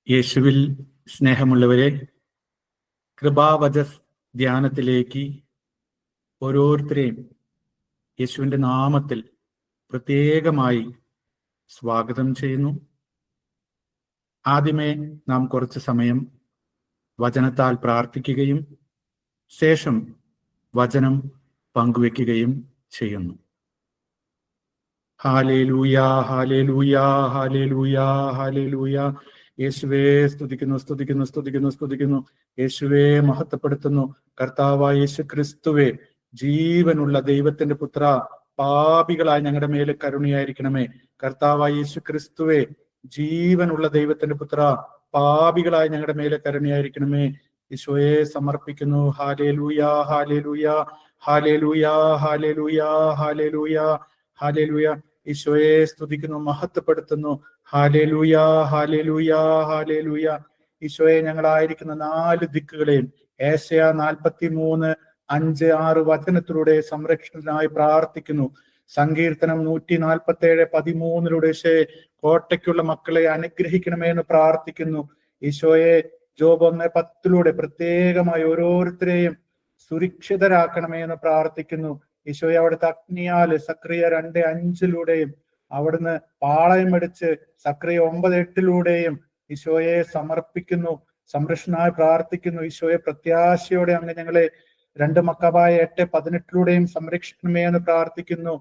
യേശുവിൽ സ്നേഹമുള്ളവരെ, കൃപാവച ധ്യാനത്തിലേക്ക് ഓരോരുത്തരെയും യേശുവിൻ്റെ നാമത്തിൽ പ്രത്യേകമായി സ്വാഗതം ചെയ്യുന്നു. ആദ്യമേ നാം കുറച്ച് സമയം വചനത്താൽ പ്രാർത്ഥിക്കുകയും ശേഷം വചനം പങ്കുവെക്കുകയും ചെയ്യുന്നു. ഹല്ലേലൂയാ, ഹല്ലേലൂയാ, ഹല്ലേലൂയാ, ഹല്ലേലൂയാ. യേശുവേ സ്തുതിക്കുന്നു, സ്തുതിക്കുന്നു, സ്തുതിക്കുന്നു, സ്തുതിക്കുന്നു. യേശുവേ മഹത്വപ്പെടുത്തുന്നു. കർത്താവായ യേശു ക്രിസ്തുവേ, ജീവനുള്ള ദൈവത്തിന്റെ പുത്ര, പാപികളായ ഞങ്ങളുടെ മേലെ കരുണയായിരിക്കണമേ. കർത്താവായ യേശു ക്രിസ്തുവേ, ജീവനുള്ള ദൈവത്തിന്റെ പുത്ര, പാപികളായ ഞങ്ങളുടെ മേലെ കരുണയായിരിക്കണമേ. ഈശോയെ സമർപ്പിക്കുന്നു. ഹല്ലേലൂയാ, ഹല്ലേലൂയാ, ഹല്ലേലൂയാ, ഹല്ലേലൂയാ, ഹല്ലേലൂയാ, ഹല്ലേലൂയാ. ഈശോയെ സ്തുതിക്കുന്നു, മഹത്വപ്പെടുത്തുന്നു. ഹല്ലേലൂയാ, ഹല്ലേലൂയാ, ഹല്ലേലൂയാ. ഈശോയെ, ഞങ്ങളായിരിക്കുന്ന 4 ദിക്കുകളെയും ഏശയ്യാ 43:5-6 വചനത്തിലൂടെ സംരക്ഷണത്തിനായി പ്രാർത്ഥിക്കുന്നു. സങ്കീർത്തനം 147:13 ഈശോയെ, കോട്ടയ്ക്കുള്ള മക്കളെ അനുഗ്രഹിക്കണമേ എന്ന് പ്രാർത്ഥിക്കുന്നു. ഈശോയെ, ജോബ് 1:10 പ്രത്യേകമായി ഓരോരുത്തരെയും സുരക്ഷിതരാക്കണമേ എന്ന് പ്രാർത്ഥിക്കുന്നു. ഈശോയെ, അവിടുത്തെ അഗ്നിയാല് സക്രിയ 2:5 അവിടുന്ന് പാളയമടിച്ച് സക്രിയ 9:8 ഈശോയെ സമർപ്പിക്കുന്നു, സംരക്ഷണമായി പ്രാർത്ഥിക്കുന്നു. ഈശോയെ, പ്രത്യാശയോടെ അങ്ങ് ഞങ്ങളെ 2 മക്കബായ 8:18 സംരക്ഷിക്കണമേ എന്ന് പ്രാർത്ഥിക്കുന്നു.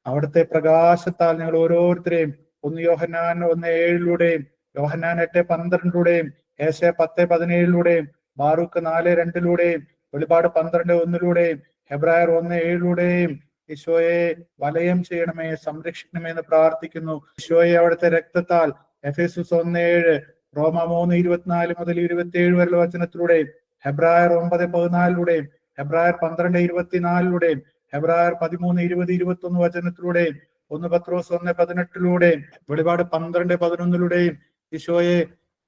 അവിടുത്തെ പ്രകാശത്താൽ ഞങ്ങൾ ഓരോരുത്തരെയും 1 യോഹന്നാൻ 1:7 യോഹന്നാൻ 8:12 ഏശയ്യാ 10:17 ബാറൂക്ക് 4:2 വെളിപാട് 12:1 ഹെബ്രായർ 1:7 ഈശോയെ വലയം ചെയ്യണമേ, സംരക്ഷിക്കണമേ എന്ന് പ്രാർത്ഥിക്കുന്നു. ഈശോയെ, അവിടുത്തെ രക്തത്താൽ എഫേസ്യസ് 1:7 റോമ 3:24-27 വരെയുള്ള വചനത്തിലൂടെ ഹെബ്രായർ 9:14 ഹെബ്രായർ 12:24 ഹെബ്രായർ 13:20-21 വചനത്തിലൂടെ 1 പത്രോസ് 1:18 വെളിപാട് 12:11 ഈശോയെ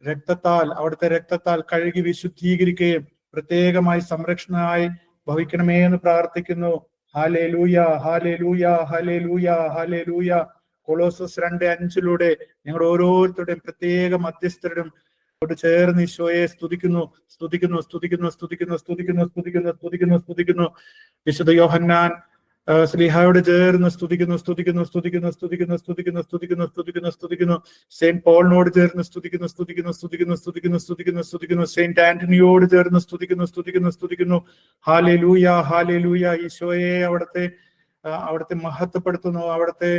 രക്തത്താൽ, അവിടുത്തെ രക്തത്താൽ കഴുകി വിശുദ്ധീകരിക്കുകയും പ്രത്യേകമായി സംരക്ഷണമായി ഭവിക്കണമേ എന്ന് പ്രാർത്ഥിക്കുന്നു. ഹല്ലേലൂയ, ഹല്ലേലൂയ, ഹല്ലേലൂയ, ഹല്ലേലൂയ. കൊളോസസ് 2:5 ഞങ്ങൾ ഓരോരുത്തരുടെയും പ്രത്യേക മധ്യസ്ഥരും ചേർന്ന് ഈശോയെ സ്തുതിക്കുന്നു, സ്തുതിക്കുന്നു, സ്തുതിക്കുന്നു, സ്തുതിക്കുന്നു, സ്തുതിക്കുന്നു, സ്തുതിക്കുന്നു, സ്തുതിക്കുന്നു, സ്തുതിക്കുന്നു. വിശുദ്ധ യോഹന്നാൻ സ്ലീഹായോട് ചേർന്ന് സ്തുതിക്കുന്നു, സ്തുതിക്കുന്നു, സ്തുതിക്കുന്നു, സ്തുതിക്കുന്നു, സ്തുതിക്കുന്നു, സ്തുതിക്കുന്നു, സ്തുതിക്കുന്നു, സ്തുതിക്കുന്നു. സെയിന്റ് പോളിനോട് ചേർന്ന് സ്തുതിക്കുന്നു, സ്തുതിക്കുന്നു, സ്തുതിക്കുന്നു, സ്തുതിക്കുന്നു, സ്തുതിക്കുന്നു, സ്തുതിക്കുന്നു. സെയിന്റ് ആന്റണിയോട് ചേർന്ന് സ്തുതിക്കുന്നു, സ്തുതിക്കുന്നു, സ്തുതിക്കുന്നു. Hallelujah, hallelujah. ഈശോയെ അവിടുത്തെ മഹത്വപ്പെടുത്തുന്നു. അവിടുത്തെ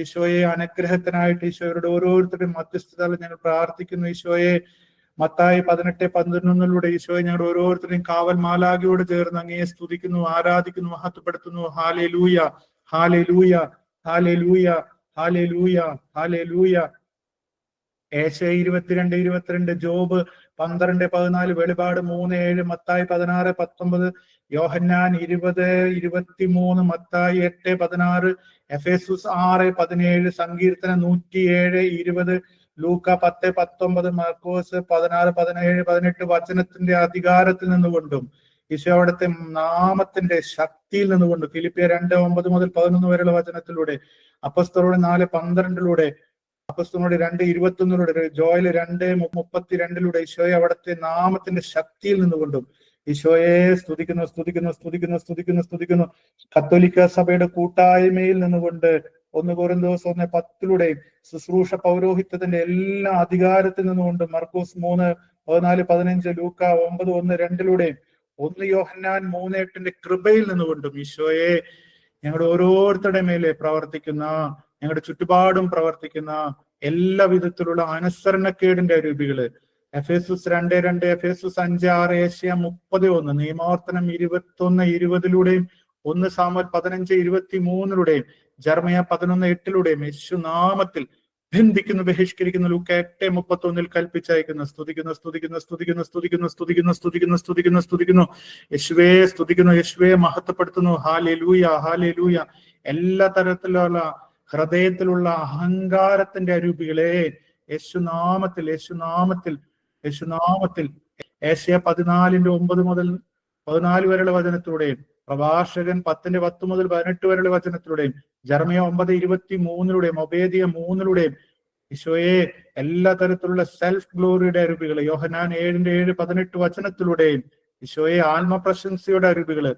ഈശോയെ അനുഗ്രഹത്തിനായിട്ട് ഈശോയുടെ ഓരോരുത്തരുടെയും മധ്യസ്ഥതയിൽ ഞങ്ങൾ പ്രാർത്ഥിക്കുന്നു. ഈശോയെ, മത്തായി 18:11 ഈശോയെ, ഞങ്ങളുടെ ഓരോരുത്തരെയും കാവൽ മാലാഖയോട് ചേർന്ന് അങ്ങയെ സ്തുതിക്കുന്നു, ആരാധിക്കുന്നു, മഹത്വപ്പെടുത്തുന്നു. ഹല്ലേലൂയ, ഹല്ലേലൂയ, ഹല്ലേലൂയ, ഹല്ലേലൂയ, ഹല്ലേലൂയ. ഏശയ്യാ 22:22 ജോബ് 12:14 വെളിപാട് 3:7 മത്തായി 16:19 യോഹന്നാൻ 20:23 മത്തായി 8:16 എഫേസ്യസ് 6:17 സങ്കീർത്തനം 107:20 ലൂക്ക 10:19 മാർക്കോസ് 16:17-18 വചനത്തിന്റെ അധികാരത്തിൽ നിന്നുകൊണ്ടും ഈശോ അവിടുത്തെ നാമത്തിന്റെ ശക്തിയിൽ നിന്നുകൊണ്ടും ഫിലിപ്പിയർ 2:9-11 വരെയുള്ള വചനത്തിലൂടെ അപ്പസ്തലരുടെ 4:12 അപ്പസ്തലരുടെ 2:21 ജോയൽ 2:32 ഈശോയെ അവിടുത്തെ നാമത്തിന്റെ ശക്തിയിൽ നിന്നുകൊണ്ടും ഈശോയെ സ്തുതിക്കുന്നു, സ്തുതിക്കുന്നു, സ്തുതിക്കുന്നു, സ്തുതിക്കുന്നു, സ്തുതിക്കുന്നു. കത്തോലിക്ക സഭയുടെ കൂട്ടായ്മയിൽ നിന്നുകൊണ്ട് 1 കൊരിന്തോസ് 1:10 ശുശ്രൂഷ പൗരോഹിത്യത്തിന്റെ എല്ലാ അധികാരത്തിൽ നിന്നുകൊണ്ട് മർക്കോസ് 3:14-15 ലൂക്ക 9:1-2 1 യോഹന്നാൻ 3:8 കൃപയിൽ നിന്നുകൊണ്ടും ഈശോയെ ഞങ്ങളുടെ ഓരോരുത്തരുടെ മേലെ പ്രവർത്തിക്കുന്ന, ഞങ്ങളുടെ ചുറ്റുപാടും പ്രവർത്തിക്കുന്ന എല്ലാ വിധത്തിലുള്ള അനുസരണക്കേടിന്റെ അരൂപികള് എഫേസ്യസ് 2:2 എഫേസ്യസ് 5:6 ഏശയ്യാ 30:1 നിയമാവർത്തനം 21:20 1 സാമുവേൽ 15:23 ജെറമ്യാ 11:8 യേശുനാമത്തിൽ ബന്ധിക്കുന്നു, ബഹിഷ്കരിക്കുന്നു. ലൂക്ക 8:31 കൽപ്പിച്ചയക്കുന്നു. സ്തുതിക്കുന്നു, സ്തുതിക്കുന്നു, സ്തുതിക്കുന്നു, സ്തുതിക്കുന്നു, സ്തുതിക്കുന്നു, സ്തുതിക്കുന്നു, സ്തുതിക്കുന്നു, സ്തുതിക്കുന്നു. യേശുവേ സ്തുതിക്കുന്നു, യേശുവേ മഹത്വപ്പെടുത്തുന്നു. ഹല്ലേലൂയ, ഹല്ലേലൂയ. എല്ലാ തരത്തിലുള്ള ഹൃദയത്തിലുള്ള അഹങ്കാരത്തിന്റെ അരൂപികളെ യേശുനാമത്തിൽ, യേശുനാമത്തിൽ, യേശുനാമത്തിൽ. ഏശയ്യാ 14:9-14 വരെയുള്ള വചനത്തിലൂടെയും പ്രഭാഷകൻ 10:10-18 വരെയുള്ള വചനത്തിലൂടെയും ജെറമ്യാ 9:23 ഒബേദ്യ 3 ഈശോയെ എല്ലാ തരത്തിലുള്ള സെൽഫ് ഗ്ലോറിയുടെ അരൂപികള്, യോഹന്നാൻ 7:7-18 വചനത്തിലൂടെയും ഈശോയെ ആത്മപ്രശംസയുടെ അരൂപികള്,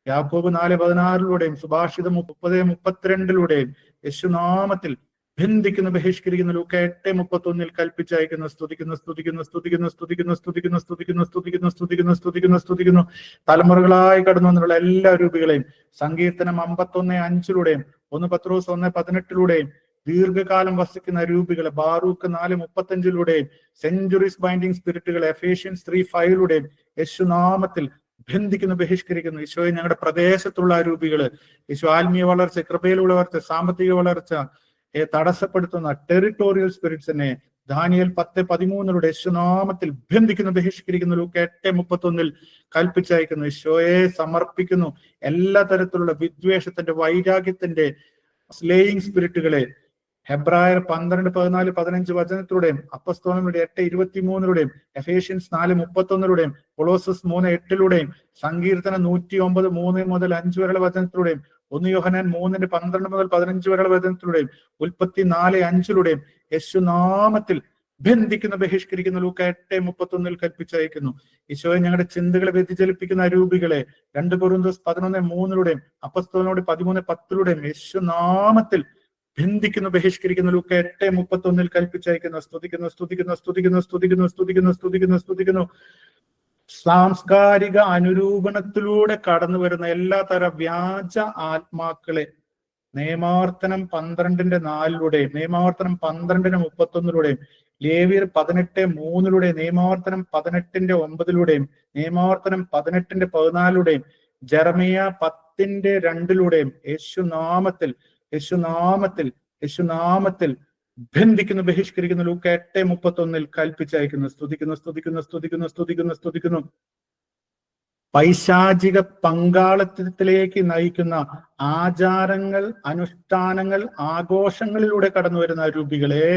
യാക്കോബ് 4:16 സുഭാഷിതം 30:32 യേശുനാമത്തിൽ ബന്ധിക്കുന്നു, ബഹിഷ്കരിക്കുന്നു. ലൂക്ക 8:31 കൽപ്പിച്ചയക്കുന്നു. സ്തുതിക്കുന്നു, സ്തുതിക്കുന്നു, സ്തുതിക്കുന്നു, സ്തുതിക്കുന്നു, സ്തുതിക്കുന്നു, സ്തുതിക്കുന്നു, സ്തുതിക്കുന്നു, സ്തുതിക്കുന്നു, സ്തുതിക്കുന്നു, സ്തുതിക്കുന്നു. തലമുറകളായി കടന്നു വന്നുള്ള എല്ലാ രൂപികളെയും സങ്കീർത്തനം 51:5 1 പത്രോസ് 1:18 ദീർഘകാലം വസിക്കുന്ന രൂപികളെ ബാറൂക്ക് 4:35 സെഞ്ചുറീസ് ബൈൻഡിങ് സ്പിരിറ്റുകൾ എഫേഷ്യൻസ് 3:5 യേശുനാമത്തിൽ ബന്ധിക്കുന്നു, ബഹിഷ്കരിക്കുന്നു. ഈശോയെ ഞങ്ങളുടെ പ്രദേശത്തുള്ള രൂപികള്, ഈശോ ആത്മീയ വളർച്ച, കൃപയിലുള്ള വളർച്ച, സാമ്പത്തിക വളർച്ച തടസ്സപ്പെടുത്തുന്ന ടെറിട്ടോറിയൽ സ്പിരിറ്റ്സിനെ ദാനിയേൽ 10:13 യേശുനാമത്തിൽ ബന്ധിക്കുന്നു, ബഹിഷ്കരിക്കുന്നു. ലൂക്ക 8:31 കൽപ്പിച്ചയക്കുന്നു. ഈശോയെ സമർപ്പിക്കുന്നു. എല്ലാ തരത്തിലുള്ള വിദ്വേഷത്തിന്റെ, വൈരാഗ്യത്തിന്റെ സ്ലേയിങ് സ്പിരിറ്റുകളെ ഹെബ്രായർ 12:14-15 വചനത്തിലൂടെയും അപ്പസ്തോലന്മാരുടെ 8:23 എഫേഷ്യൻസ് 4:31 കൊളോസസ് 3:8 സങ്കീർത്തനം 109 3-5 വരെയുള്ള വചനത്തിലൂടെയും 1 യോഹന്നാൻ 3:12-15 വരെയുള്ള വചനത്തിലൂടെയും ഉൽപ്പത്തി 4:5 യേശുനാമത്തിൽ ബന്ധിക്കുന്നു, ബഹിഷ്കരിക്കുന്നു. ലൂക്ക 8:31 കൽപ്പിച്ചയക്കുന്നു. ഈശോയെ ഞങ്ങളുടെ ചിന്തകളെ വ്യതിചലിപ്പിക്കുന്ന അരൂപികളെ 2 കൊരിന്ത്യർ 11:3 അപ്പസ്തോലന്മാരുടെ 13:10 യേശുനാമത്തിൽ ബന്ധിക്കുന്നു, ബഹിഷ്കരിക്കുന്നു. ലൂക്ക 8:31 കൽപ്പിച്ചയക്കുന്നു. സ്തുതിക്കുന്നു, സ്തുതിക്കുന്നു, സ്തുതിക്കുന്നു, സ്തുതിക്കുന്നു, സ്തുതിക്കുന്നു, സ്തുതിക്കുന്നു, സ്തുതിക്കുന്നു. സാംസ്കാരിക അനുരൂപണത്തിലൂടെ കടന്നു വരുന്ന എല്ലാ തരം വ്യാജ ആത്മാക്കളെ നിയമാവർത്തനം 12:4 നിയമാവർത്തനം 12:31 ലേവ്യർ 18:3 നിയമാവർത്തനം 18:9 നിയമാവർത്തനം 18:14 ജെറമിയ 10:2 യേശുനാമത്തിൽ യേശുനാമത്തിൽ യേശുനാമത്തിൽ ബന്ധിക്കുന്നു, ബഹിഷ്കരിക്കുന്നു. ലൂക്ക 8:31 കൽപ്പിച്ചയക്കുന്നു. സ്തുതിക്കുന്നു, സ്തുതിക്കുന്നു, സ്തുതിക്കുന്നു, സ്തുതിക്കുന്നു, സ്തുതിക്കുന്നു. പൈശാചിക പങ്കാളിത്തത്തിലേക്ക് നയിക്കുന്ന ആചാരങ്ങൾ, അനുഷ്ഠാനങ്ങൾ, ആഘോഷങ്ങളിലൂടെ കടന്നു വരുന്ന രൂപികളെ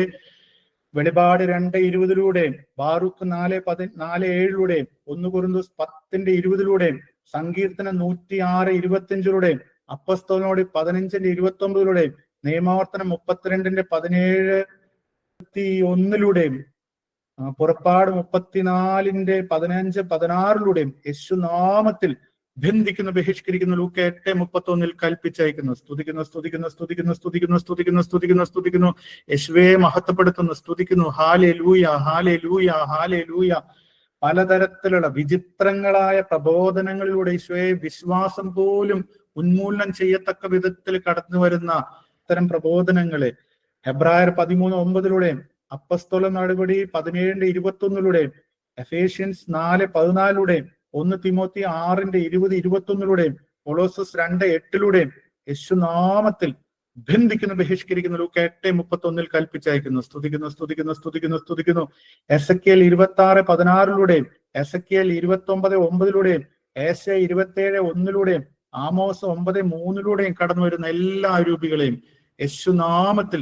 വെളിപാട് 2:20 ബാറൂക്ക് 4:7 1 കൊരിന്ത്യർ 10:20 സങ്കീർത്തനം 106:25 അപ്പസ്തോലനോട് 15:29 നിയമാവർത്തനം 32:17-1 പുറപ്പാട് 34:15-16 യേശുനാമത്തിൽ ബന്ധിക്കുന്നു, ബഹിഷ്കരിക്കുന്നു. ലൂക്ക 8:31 കൽപ്പിച്ചയക്കുന്നു. സ്തുതിക്കുന്നു, സ്തുതിക്കുന്നു, സ്തുതിക്കുന്നു, സ്തുതിക്കുന്നു, സ്തുതിക്കുന്നു, സ്തുതിക്കുന്നു, സ്തുതിക്കുന്നു. യേശുവേ മഹത്വപ്പെടുത്തുന്നു, സ്തുതിക്കുന്നു. ഹാലേലൂയ, ഹാലേലൂയ, ഹാലേലൂയ. പലതരത്തിലുള്ള വിചിത്രങ്ങളായ പ്രബോധനങ്ങളിലൂടെ ഈശോയെ വിശ്വാസം പോലും ഉന്മൂലനം ചെയ്യത്തക്ക വിധത്തിൽ കടന്നു വരുന്ന ഇത്തരം പ്രബോധനങ്ങളെ ഹെബ്രായർ 13:9 അപ്പസ്തോല നടപടി 17:21 എഫേഷ്യൻസ് 4:14 1 തിമോത്തി 6:20-21 കൊളോസസ് 2:8 യേശുനാമത്തിൽ ബന്ധിക്കുന്നു, ബഹിഷ്കരിക്കുന്നു. ലൂക്ക 8:31 കൽപ്പിച്ചയക്കുന്നു. സ്തുതിക്കുന്നു, സ്തുതിക്കുന്നു, സ്തുതിക്കുന്നു, സ്തുതിക്കുന്നു. എസെക്കിയേൽ 26:16 എസെക്കിയേൽ 29:9 ഏശയ 27:1 ആമോസ് 9:3 കടന്നു വരുന്ന എല്ലാ രൂപികളെയും യേശുനാമത്തിൽ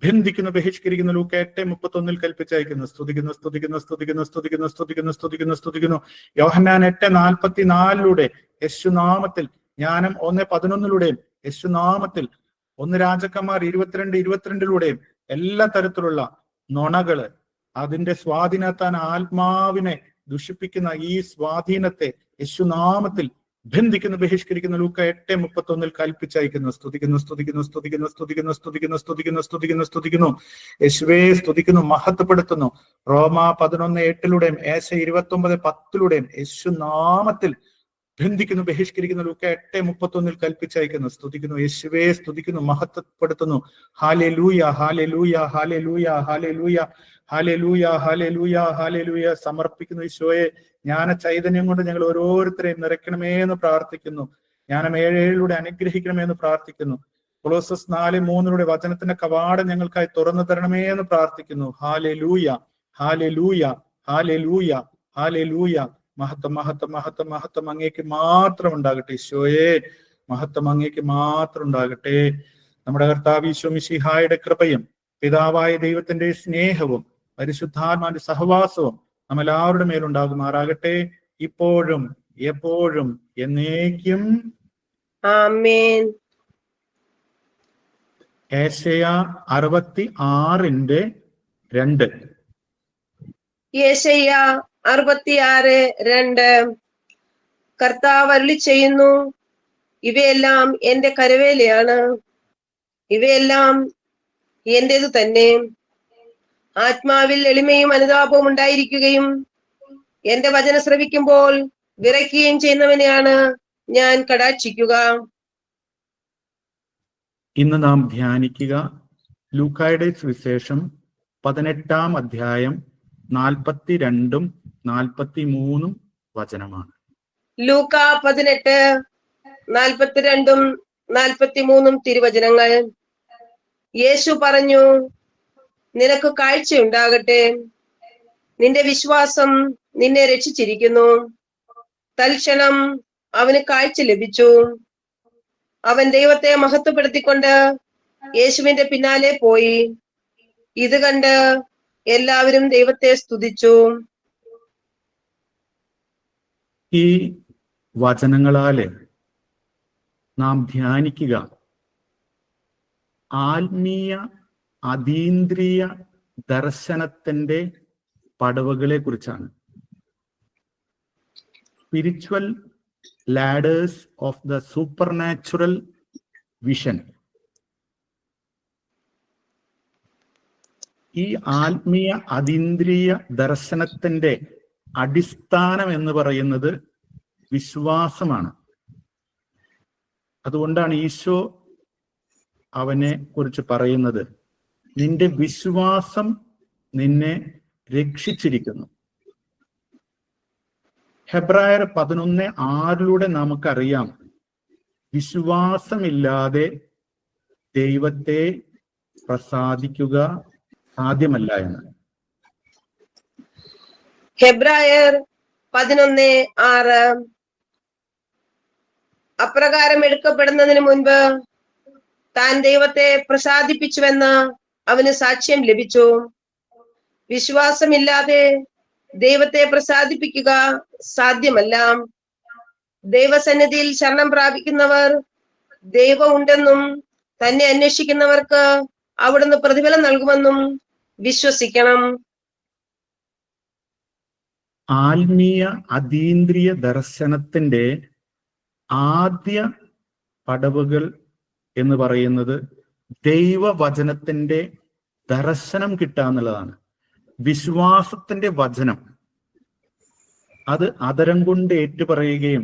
ബന്ധിക്കുന്നു, ബഹിഷ്കരിക്കുന്നു. ലൂക്ക 8:31 കൽപ്പിച്ചയക്കുന്നു. സ്തുതിക്കുന്നു, സ്തുതിക്കുന്നു, സ്തുതിക്കുന്നു, സ്തുതിക്കുന്നു, സ്തുതിക്കുന്നു, സ്തുതിക്കുന്നു, സ്തുതിക്കുന്നു. യോഹന്നാൻ 8:44 യേശുനാമത്തിൽ. ജ്ഞാനം 1:11 യേശുനാമത്തിൽ. 1 രാജാക്കന്മാർ 22:22 എല്ലാ തരത്തിലുള്ള നുണകള്, അതിന്റെ സ്വാധീനത്താൻ ആത്മാവിനെ ദുഷിപ്പിക്കുന്ന ഈ സ്വാധീനത്തെ യേശുനാമത്തിൽ ബന്ധിക്കുന്നു, ബഹിഷ്കരിക്കുന്നു. ലൂക്ക 8:31 കൽപ്പിച്ചയക്കുന്നു. സ്തുതിക്കുന്നു, സ്തുതിക്കുന്നു, സ്തുതിക്കുന്നു, സ്തുതിക്കുന്നു, സ്തുതിക്കുന്നു, സ്തുതിക്കുന്നു, സ്തുതിക്കുന്നു, സ്തുതിക്കുന്നു. യേശുവേ സ്തുതിക്കുന്നു, മഹത്വപ്പെടുത്തുന്നു. റോമ 11:8 ഏശയ 29:10 യേശുനാമത്തിൽ ബന്ധിക്കുന്നു, ബഹിഷ്കരിക്കുന്നു. ലൂക്ക 8:31 കൽപ്പിച്ചയക്കുന്നു. സ്തുതിക്കുന്നു, യേശുവേ സ്തുതിക്കുന്നു, മഹത്വപ്പെടുത്തുന്നു. ഹാലേലൂയ, ഹാലേലൂയ, ഹാലേലൂയ, ഹാലേലൂയ, ഹാലേലൂയ, ഹാലേലൂയ, ഹാലേലൂയ. സമർപ്പിക്കുന്നു ഈശോയെ. ജ്ഞാന ചൈതന്യം കൊണ്ട് ഞങ്ങൾ ഓരോരുത്തരെയും നിറയ്ക്കണമേ എന്ന് പ്രാർത്ഥിക്കുന്നു. ജ്ഞാനം 7:7 അനുഗ്രഹിക്കണമേ എന്ന് പ്രാർത്ഥിക്കുന്നു. കൊളോസസ് 4:3 വചനത്തിന്റെ കവാടം ഞങ്ങൾക്കായി തുറന്നു തരണമേ എന്ന് പ്രാർത്ഥിക്കുന്നു. ഹാലേലൂയ, ഹാലേലൂയ, ഹാലേലൂയ, ഹാലേലൂയ. മഹത്വം, മഹത്വം, മഹത്വം, മഹത്വം അങ്ങേക്ക് മാത്രം ഉണ്ടാകട്ടെ. ഈശോയെ മഹത്വം അങ്ങേക്ക് മാത്രം ഉണ്ടാകട്ടെ. നമ്മുടെ കർത്താവ് ഈശോ മിശിഹായുടെ കൃപയും പിതാവായ ദൈവത്തിന്റെ സ്നേഹവും പരിശുദ്ധാത്മാവിന്റെ സഹവാസവും നമ്മളെല്ലാവരുടെ മേലുണ്ടാകുമാറാകട്ടെ, ഇപ്പോഴും എപ്പോഴും എന്നേക്കും. ആമേൻ. ഏശയ 66 2. യേശയ്യ 66:2. കർത്താവ് അരുളി ചെയ്യുന്നു, ഇവയെല്ലാം എന്റെ കരവേലയാണ്, ഇവയെല്ലാം എന്റേതു തന്നെ. ആത്മാവിൽ എളിമയും അനുതാപവും ഉണ്ടായിരിക്കുകയും എന്റെ വചനം ശ്രവിക്കുമ്പോൾ വിറയ്ക്കുകയും ചെയ്യുന്നവനെയാണ് ഞാൻ കടാക്ഷിക്കുക. ഇന്ന് നാം ധ്യാനിക്കുക ലൂക്കായുടെ സുവിശേഷം 18-ാം അധ്യായം 42-ഉം 43-ഉം വചനമാണ്. ലൂക്ക 18:42-ഉം 43-ഉം തിരുവചനങ്ങൾ. യേശു പറഞ്ഞു, നിനക്ക് കാഴ്ചയുണ്ടാകട്ടെ, നിന്റെ വിശ്വാസം നിന്നെ രക്ഷിച്ചിരിക്കുന്നു. തൽക്ഷണം അവന് കാഴ്ച ലഭിച്ചു. അവൻ ദൈവത്തെ മഹത്വപ്പെടുത്തിക്കൊണ്ട് യേശുവിന്റെ പിന്നാലെ പോയി. ഇത് കണ്ട് എല്ലാവരും ദൈവത്തെ സ്തുതിച്ചു. ഈ വചനങ്ങളാല് നാം ധ്യാനിക്കുക ആത്മീയ അതീന്ദ്രിയ ദർശനത്തിന്റെ പടവുകളെ കുറിച്ചാണ്. Spiritual ladders of the super natural vision. ഈ ആത്മീയ അതീന്ദ്രിയ ദർശനത്തിന്റെ അടിസ്ഥാനം എന്ന് പറയുന്നത് വിശ്വാസമാണ്. അതുകൊണ്ടാണ് ഈശോ അവനെ കുറിച്ച് പറയുന്നത്, നിന്റെ വിശ്വാസം നിന്നെ രക്ഷിച്ചിരിക്കുന്നു. ഹെബ്രായർ 11:6 നമുക്കറിയാം, വിശ്വാസമില്ലാതെ ദൈവത്തെ പ്രസാദിക്കുക സാധ്യമല്ല എന്ന്. ഹെബ്രായർ 11:6. അപ്രകാരം എടുക്കപ്പെടുന്നതിന് മുൻപ് താൻ ദൈവത്തെ പ്രസാദിപ്പിച്ചുവെന്ന് അവന് സാക്ഷ്യം ലഭിച്ചു. വിശ്വാസമില്ലാതെ ദൈവത്തെ പ്രസാദിപ്പിക്കുക സാധ്യമല്ല. ദൈവസന്നിധിയിൽ ശരണം പ്രാപിക്കുന്നവർ ദൈവം ഉണ്ടെന്നും തന്നെ അന്വേഷിക്കുന്നവർക്ക് അവിടുന്ന് പ്രതിഫലം നൽകുമെന്നും വിശ്വസിക്കണം. ആത്മീയ അതീന്ദ്രിയ ദർശനത്തിന്റെ ആദ്യ പടവുകൾ എന്ന് പറയുന്നത് ദൈവവചനത്തിന്റെ ദർശനം കിട്ടുക എന്നുള്ളതാണ്. വിശ്വാസത്തിന്റെ വചനം അത് അധരം കൊണ്ട് ഏറ്റുപറയുകയും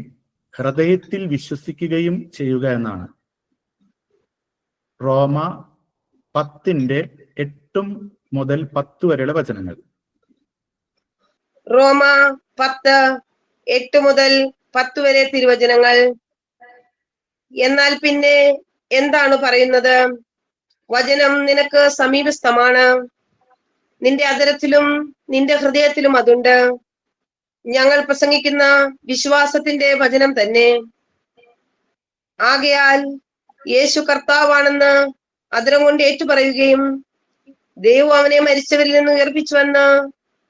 ഹൃദയത്തിൽ വിശ്വസിക്കുകയും ചെയ്യുക എന്നാണ്. റോമ 10:8 മുതൽ 10 വരെയുള്ള വചനങ്ങൾ. റോമ 10:8 മുതൽ 10 വരെ തിരുവചനങ്ങൾ. എന്നാൽ പിന്നെ എന്താണ് പറയുന്നത്? വചനം നിനക്ക് സമീപസ്ഥമാണ്, നിന്റെ അധരത്തിലും നിന്റെ ഹൃദയത്തിലും അതുണ്ട്. ഞങ്ങൾ പ്രസംഗിക്കുന്ന വിശ്വാസത്തിന്റെ വചനം തന്നെ. ആകയാൽ യേശു കർത്താവാണെന്ന് അധരം കൊണ്ട് ഏറ്റുപറയുകയും ദൈവം അവനെ മരിച്ചവരിൽ നിന്ന് ഉയർപ്പിച്ചുവെന്ന്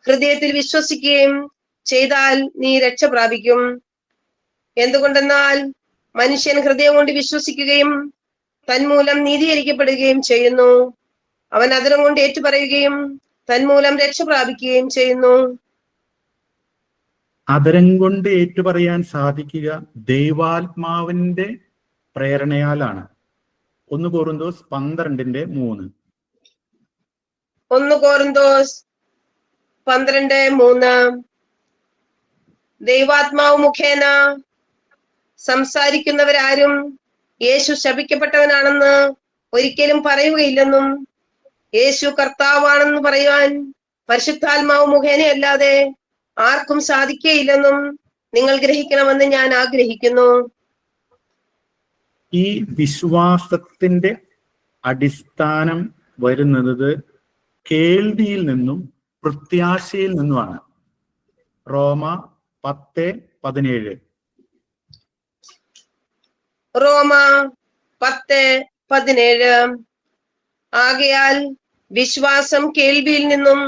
ഹൃദയത്തിൽ വിശ്വസിക്കുകയും ചെയ്താൽ നീ രക്ഷ പ്രാപിക്കും. എന്തുകൊണ്ടെന്നാൽ മനുഷ്യൻ ഹൃദയം കൊണ്ട് വിശ്വസിക്കുകയും തന്മൂലം നീതീകരിക്കപ്പെടുകയും ചെയ്യുന്നു. അവൻ അധരം കൊണ്ട് ഏറ്റുപറയുകയും തന്മൂലം രക്ഷ പ്രാപിക്കുകയും ചെയ്യുന്നു. അധരം കൊണ്ട് ഏറ്റുപറയാൻ സാധിക്കുക ദൈവാത്മാവിന്റെ പ്രേരണയാലാണ്. 1 കൊറിന്തോസ് 12:3. 1 കൊറിന്തോസ് 12:3. ദൈവാത്മാവ് മുഖേന സംസാരിക്കുന്നവരാരും യേശു ശപിക്കപ്പെട്ടവനാണെന്ന് ഒരിക്കലും പറയുകയില്ലെന്നും യേശു കർത്താവാണെന്ന് പറയുവാൻ പരിശുദ്ധാത്മാവ് മുഖേനയല്ലാതെ ആർക്കും സാധിക്കുകയില്ലെന്നും നിങ്ങൾ ഗ്രഹിക്കണമെന്ന് ഞാൻ ആഗ്രഹിക്കുന്നു. ഈ വിശ്വാസത്തിന്റെ അടിസ്ഥാനം വരുന്നത് കേൾവിയിൽ നിന്നും പ്രത്യാശയിൽ നിന്നുമാണ്. റോമ 10:17. റോമ 10:17. ആകയാൽ വിശ്വാസം കേൾവിയിൽ നിന്നും,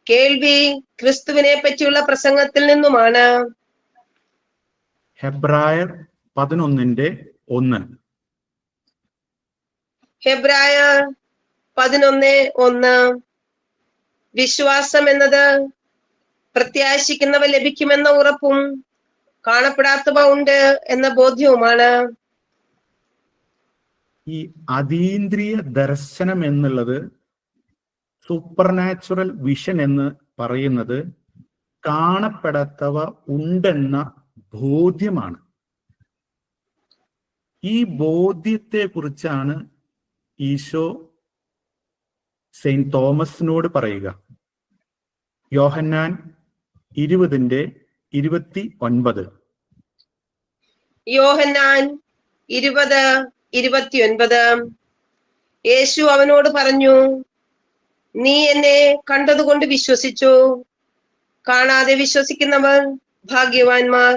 കേൾവി ക്രിസ്തുവിനെ പറ്റിയുള്ള പ്രസംഗത്തിൽ നിന്നുമാണ്. ഹെബ്രായർ 11:1. ഹെബ്രായർ 11:1. വിശ്വാസം എന്നത് പ്രത്യാശിക്കുന്നവ ലഭിക്കുമെന്ന ഉറപ്പും കാണപ്പെടാത്തവ ഉണ്ട് എന്ന ബോധ്യവുമാണ്. ഈ അതീന്ദ്രിയ ദർശനം എന്നുള്ളത്, സൂപ്പർ നാച്ചുറൽ വിഷൻ എന്ന് പറയുന്നത് കാണപ്പെടാത്തവ ഉണ്ടെന്ന ബോധ്യമാണ്. ഈ ബോധ്യത്തെ കുറിച്ചാണ് ഈശോ സെയിന്റ് തോമസിനോട് പറയുക. യോഹന്നാൻ 20:29. യോഹന്നാൻ 20:29. യേശു അവനോട് പറഞ്ഞു, നീ എന്നെ കണ്ടതുകൊണ്ട് വിശ്വസിച്ചു, കാണാതെ വിശ്വസിക്കുന്നവർ ഭാഗ്യവാന്മാർ.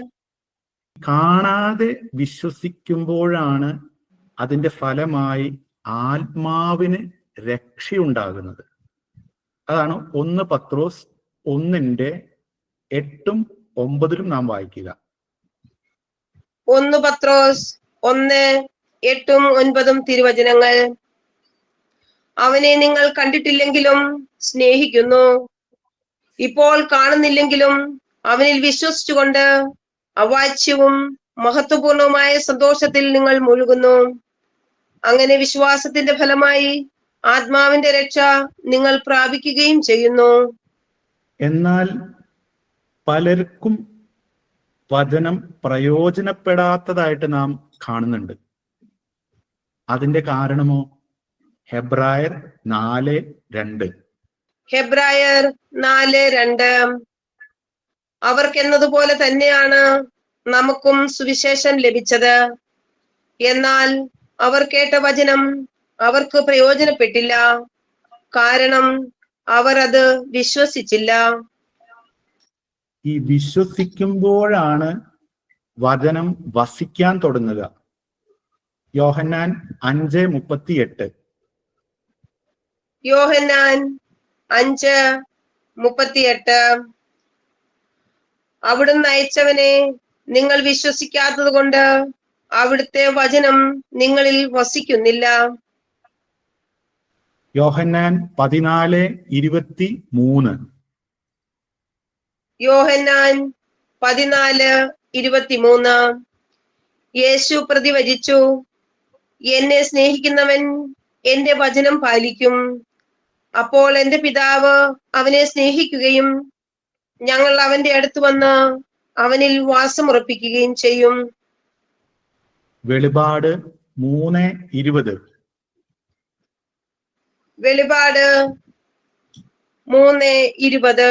കാണാതെ വിശ്വസിക്കുമ്പോഴാണ് അതിന്റെ ഫലമായി ആത്മാവിന് രക്ഷയുണ്ടാകുന്നത്. അതാണ് 1 പത്രോസ് 1:8-9 നാം വായിക്കുക. 1 പത്രോസ് 1:8-9 തിരുവചനങ്ങൾ. അവനെ നിങ്ങൾ കണ്ടിട്ടില്ലെങ്കിലും സ്നേഹിക്കുന്നു. ഇപ്പോൾ കാണുന്നില്ലെങ്കിലും അവനിൽ വിശ്വസിച്ചുകൊണ്ട് അവാച്യവും മഹത്വപൂർണവുമായ സന്തോഷത്തിൽ നിങ്ങൾ മുഴുകുന്നു. അങ്ങനെ വിശ്വാസത്തിന്റെ ഫലമായി ആത്മാവിന്റെ രക്ഷ നിങ്ങൾ പ്രാപിക്കുകയും ചെയ്യുന്നു. എന്നാൽ പലർക്കും വചനം പ്രയോജനപ്പെടാത്തതായിട്ട് നാം കാണുന്നുണ്ട്. അതിന്റെ കാരണമോ ഹെബ്രായർ 4:2. ഹെബ്രായർ 4:2. അവർക്കെന്നതുപോലെ തന്നെയാണ് നമുക്കും സുവിശേഷം ലഭിച്ചത്. എന്നാൽ അവർ കേട്ട വചനം അവർക്ക് പ്രയോജനപ്പെട്ടില്ല, കാരണം അവർ അത് വിശ്വസിച്ചില്ല. ഈ വിശ്വസിക്കുമ്പോഴാണ് വചനം വസിക്കാൻ തുടങ്ങുക. യോഹന്നാൻ 5:38. യോഹന്നാൻ 5:38. അവിടുന്ന് അയച്ചവനെ നിങ്ങൾ വിശ്വസിക്കാത്തത് കൊണ്ട് അവിടുത്തെ വചനം നിങ്ങളിൽ വസിക്കുന്നില്ല. യോഹന്നാൻ 14:23. യോഹന്നാൻ 14:23. യേശു പ്രതിവചിച്ചു, എന്നെ സ്നേഹിക്കുന്നവൻ എന്റെ വചനം പാലിക്കും. അപ്പോൾ എന്റെ പിതാവ് അവനെ സ്നേഹിക്കുകയും ഞങ്ങൾ അവന്റെ അടുത്ത് വന്ന് അവനിൽ വാസമുറപ്പിക്കുകയും ചെയ്യും. വെളിപാട് 3:20. വെളിപാട് 3:20.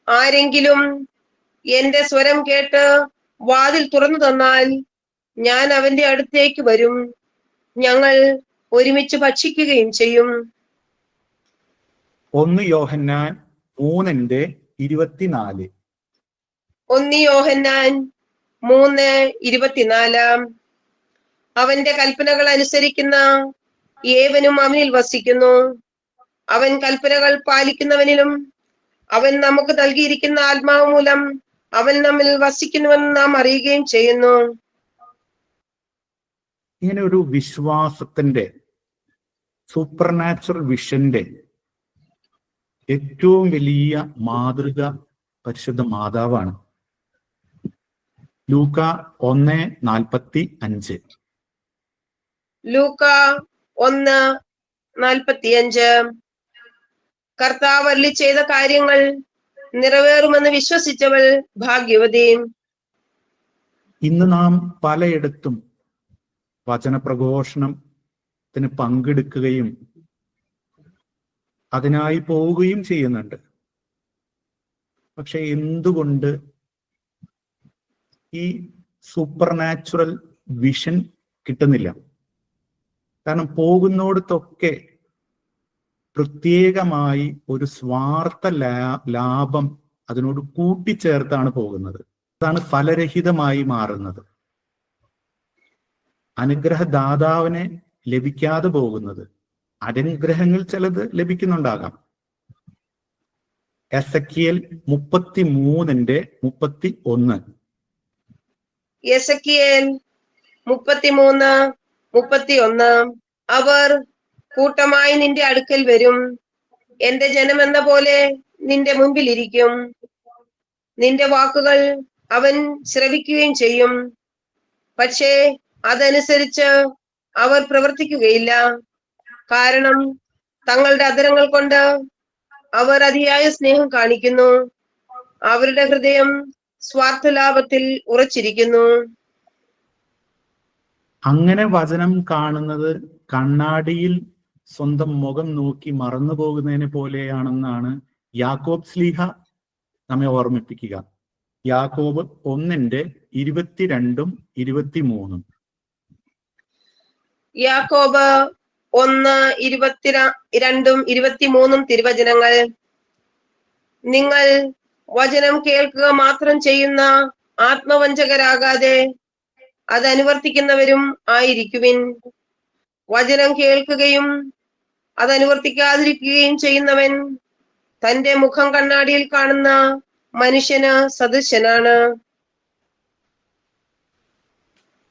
ആരെങ്കിലും എന്റെ സ്വരം കേട്ട് വാതിൽ തുറന്നു തന്നാൽ ഞാൻ അവന്റെ അടുത്തേക്ക് വരും, ഞങ്ങൾ ഒരുമിച്ച് ഭക്ഷിക്കുകയും ചെയ്യും. 1 യോഹന്നാൻ 3:24. 1 യോഹന്നാൻ 3:24. അവന്റെ കൽപ്പനകൾ അനുസരിക്കുന്ന ഏവനും അവനിൽ വസിക്കുന്നു. അവൻ കൽപ്പനകൾ പാലിക്കുന്നവനിലും അവൻ നമുക്ക് നൽകിയിരിക്കുന്ന ആത്മാവ് മൂലം അവൻ നമ്മിൽ വസിക്കുന്നുവെന്ന് നാം അറിയുകയും ചെയ്യുന്നു. ഇങ്ങനെ ഒരു വിശ്വാസത്തിന്റെ, സൂപ്പർ നാച്ചുറൽ വിഷന്റെ ഏറ്റവും വലിയ മാതൃക പരിശുദ്ധ മാതാവാണ്. ലൂക്ക 1:45. ലൂക്ക 1:45. കർത്താവ് അരുളി ചെയ്ത കാര്യങ്ങൾ നിറവേറുമെന്ന് വിശ്വസിച്ചവൾ ഭാഗ്യവതി. ഇന്ന് നാം പലയിടത്തും വചനപ്രഘോഷണത്തിന് പങ്കെടുക്കുകയും അതിനായി പോവുകയും ചെയ്യുന്നുണ്ട്. പക്ഷെ എന്തുകൊണ്ട് ഈ സൂപ്പർ നാച്ചുറൽ വിഷൻ കിട്ടുന്നില്ല? കാരണം പോകുന്നിടത്തൊക്കെ പ്രത്യേകമായി ഒരു സ്വാർത്ഥ ലാഭം അതിനോട് കൂട്ടിച്ചേർത്താണ് പോകുന്നത്. അതാണ് ഫലരഹിതമായി മാറുന്നത്. അനുഗ്രഹദാതാവിനെ ലഭിക്കാതെ പോകുന്നത്. അനുഗ്രഹങ്ങൾ ചിലത് ലഭിക്കുന്നുണ്ടാകാം. എസെക്കിയേൽ 33:31. എസെക്കിയേൽ 33:31. അവർ കൂട്ടമായി നിന്റെ അടുക്കൽ വരും, എന്റെ ജനം എന്ന പോലെ നിന്റെ മുൻപിലിരിക്കും. നിന്റെ വാക്കുകൾ അവൻ ശ്രവിക്കുകയും ചെയ്യും. പക്ഷേ അതനുസരിച്ച് അവർ പ്രവർത്തിക്കുകയില്ല. കാരണം തങ്ങളുടെ അധരങ്ങൾ കൊണ്ട് അവർ അതിയായ സ്നേഹം കാണിക്കുന്നു. അവരുടെ ഹൃദയം സ്വാർത്ഥലാഭത്തിൽ ഉറച്ചിരിക്കുന്നു. അങ്ങനെ വചനം കാണുന്നത് കണ്ണാടിയിൽ സ്വന്തം മുഖം നോക്കി മറന്നു പോകുന്നതിനെ പോലെയാണെന്നാണ് യാക്കോബ് ശ്ലീഹ നമ്മെ ഓർമ്മിപ്പിക്കുക. യാക്കോബ് 1:22 23. യാക്കോബ് 1:22-23 തിരുവചനങ്ങൾ. നിങ്ങൾ വചനം കേൾക്കുക മാത്രം ചെയ്യുന്ന ആത്മവഞ്ചകരാകാതെ അത് അനുവർത്തിക്കുന്നവരും ആയിരിക്കുവിൻ. വചനം കേൾക്കുകയും അത് അനുവർത്തിക്കാതിരിക്കുകയും ചെയ്യുന്നവൻ തന്റെ മുഖം കണ്ണാടിയിൽ കാണുന്ന മനുഷ്യന് സദൃശനാണ്.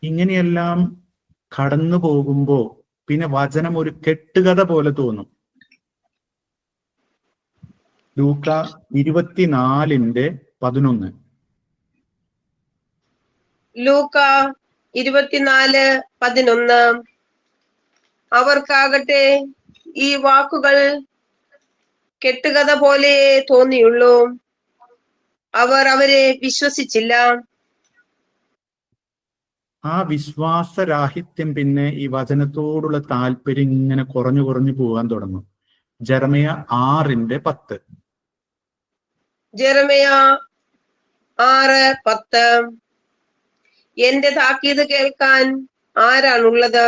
ഇങ്ങനെയെല്ലാം കടന്നു പോകുമ്പോ പിന്നെ വചനം ഒരു കെട്ടുകഥ പോലെ തോന്നും. ലൂക്ക 24:11. ലൂക്ക 24:11. അവർക്കാകട്ടെ ഈ വാക്കുകൾ കെട്ടുകഥ പോലെ തോന്നിയുള്ളൂ. അവർ അവരെ വിശ്വസിച്ചില്ല. ആ വിശ്വാസരാഹിത്യം പിന്നെ ഈ വചനത്തോടുള്ള താല്പര്യം ഇങ്ങനെ കുറഞ്ഞു പോകാൻ തുടങ്ങും. ജെറമ്യ 6:10. ജെറമ്യ 6:10. എന്റെ താക്കീത് കേൾക്കാൻ ആരാണുള്ളത്?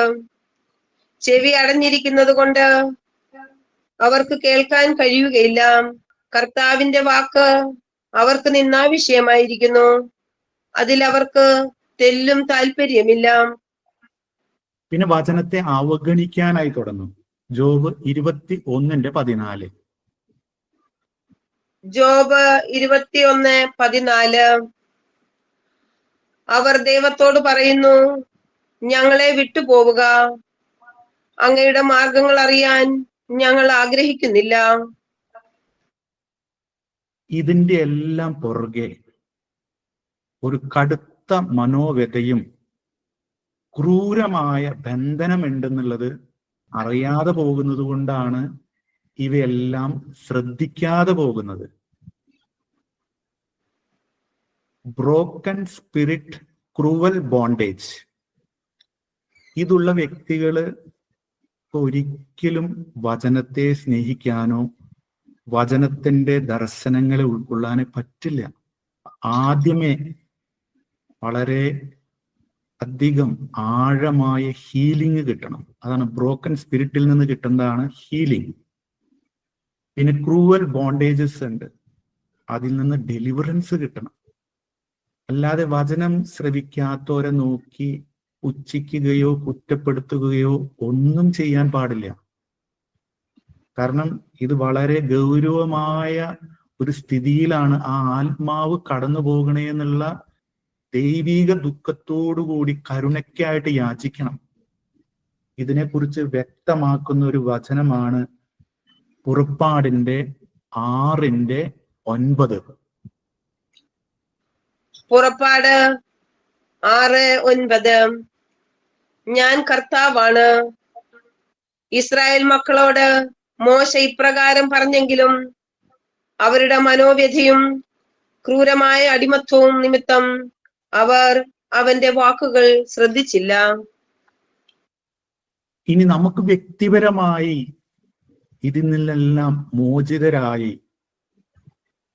ചെവി അടഞ്ഞിരിക്കുന്നത് കൊണ്ട് അവർക്ക് കേൾക്കാൻ കഴിയുകയില്ല. കർത്താവിന്റെ വാക്ക് അവർക്ക് നിന്നാവിഷയമായിരിക്കുന്നു. അതിൽ അവർക്ക് തെല്ലും താല്പര്യമില്ല. പിന്നെ വചനത്തെ അവഗണിക്കാനായി തുടങ്ങും. ജോബ് 21:14. ജോബ് 21:14. അവർ ദൈവത്തോട് പറയുന്നു, ഞങ്ങളെ വിട്ടുപോവുക. അങ്ങയുടെ മാർഗങ്ങൾ അറിയാൻ ഞങ്ങൾ ആഗ്രഹിക്കുന്നില്ല. ഇതിന്റെ എല്ലാം പുറകെ ഒരു കടുത്ത മനോവ്യതയും ക്രൂരമായ ബന്ധനമുണ്ടെന്നുള്ളത് അറിയാതെ പോകുന്നത് കൊണ്ടാണ് ഇവയെല്ലാം ശ്രദ്ധിക്കാതെ പോകുന്നത്. Broken spirit, cruel bondage. ഇതുള്ള വ്യക്തികള് ഒരിക്കലും വചനത്തെ സ്നേഹിക്കാനോ വചനത്തിന്റെ ദർശനങ്ങളെ ഉൾക്കൊള്ളാനേ പറ്റില്ല. ആദ്യമേ വളരെ അധികം ആഴമായ ഹീലിംഗ് കിട്ടണം. അതാണ് ബ്രോക്കൺ സ്പിരിറ്റിൽ നിന്ന് കിട്ടുന്നതാണ് ഹീലിംഗ്. പിന്നെ ക്രൂവൽ ബോണ്ടേജസ് ഉണ്ട്, അതിൽ നിന്ന് ഡെലിവറൻസ് കിട്ടണം. അല്ലാതെ വചനം ശ്രവിക്കാത്തവരെ നോക്കി പുച്ഛിക്കുകയോ കുറ്റപ്പെടുത്തുകയോ ഒന്നും ചെയ്യാൻ പാടില്ല. കാരണം ഇത് വളരെ ഗൗരവമായ ഒരു സ്ഥിതിയിലാണ് ആ ആത്മാവ് കടന്നു പോകണേ എന്നുള്ള ദൈവിക ദുഃഖത്തോടുകൂടി കരുണയ്ക്കായിട്ട് യാചിക്കണം. ഇതിനെക്കുറിച്ച് വ്യക്തമാക്കുന്ന ഒരു വചനമാണ് പുറപ്പാടിന്റെ 6:9. പുറപ്പാട് 6:9. ഞാൻ കർത്താവാണ്. ഇസ്രായേൽ മക്കളോട് മോശ ഇപ്രകാരം പറഞ്ഞെങ്കിലും അവരുടെ മനോവ്യഥയും ക്രൂരമായ അടിമത്വവും നിമിത്തം അവർ അവന്റെ വാക്കുകൾ ശ്രദ്ധിച്ചില്ല. ഇനി നമുക്ക് വ്യക്തിപരമായി ഇതിൽ നിന്നെല്ലാം മോചിതരായി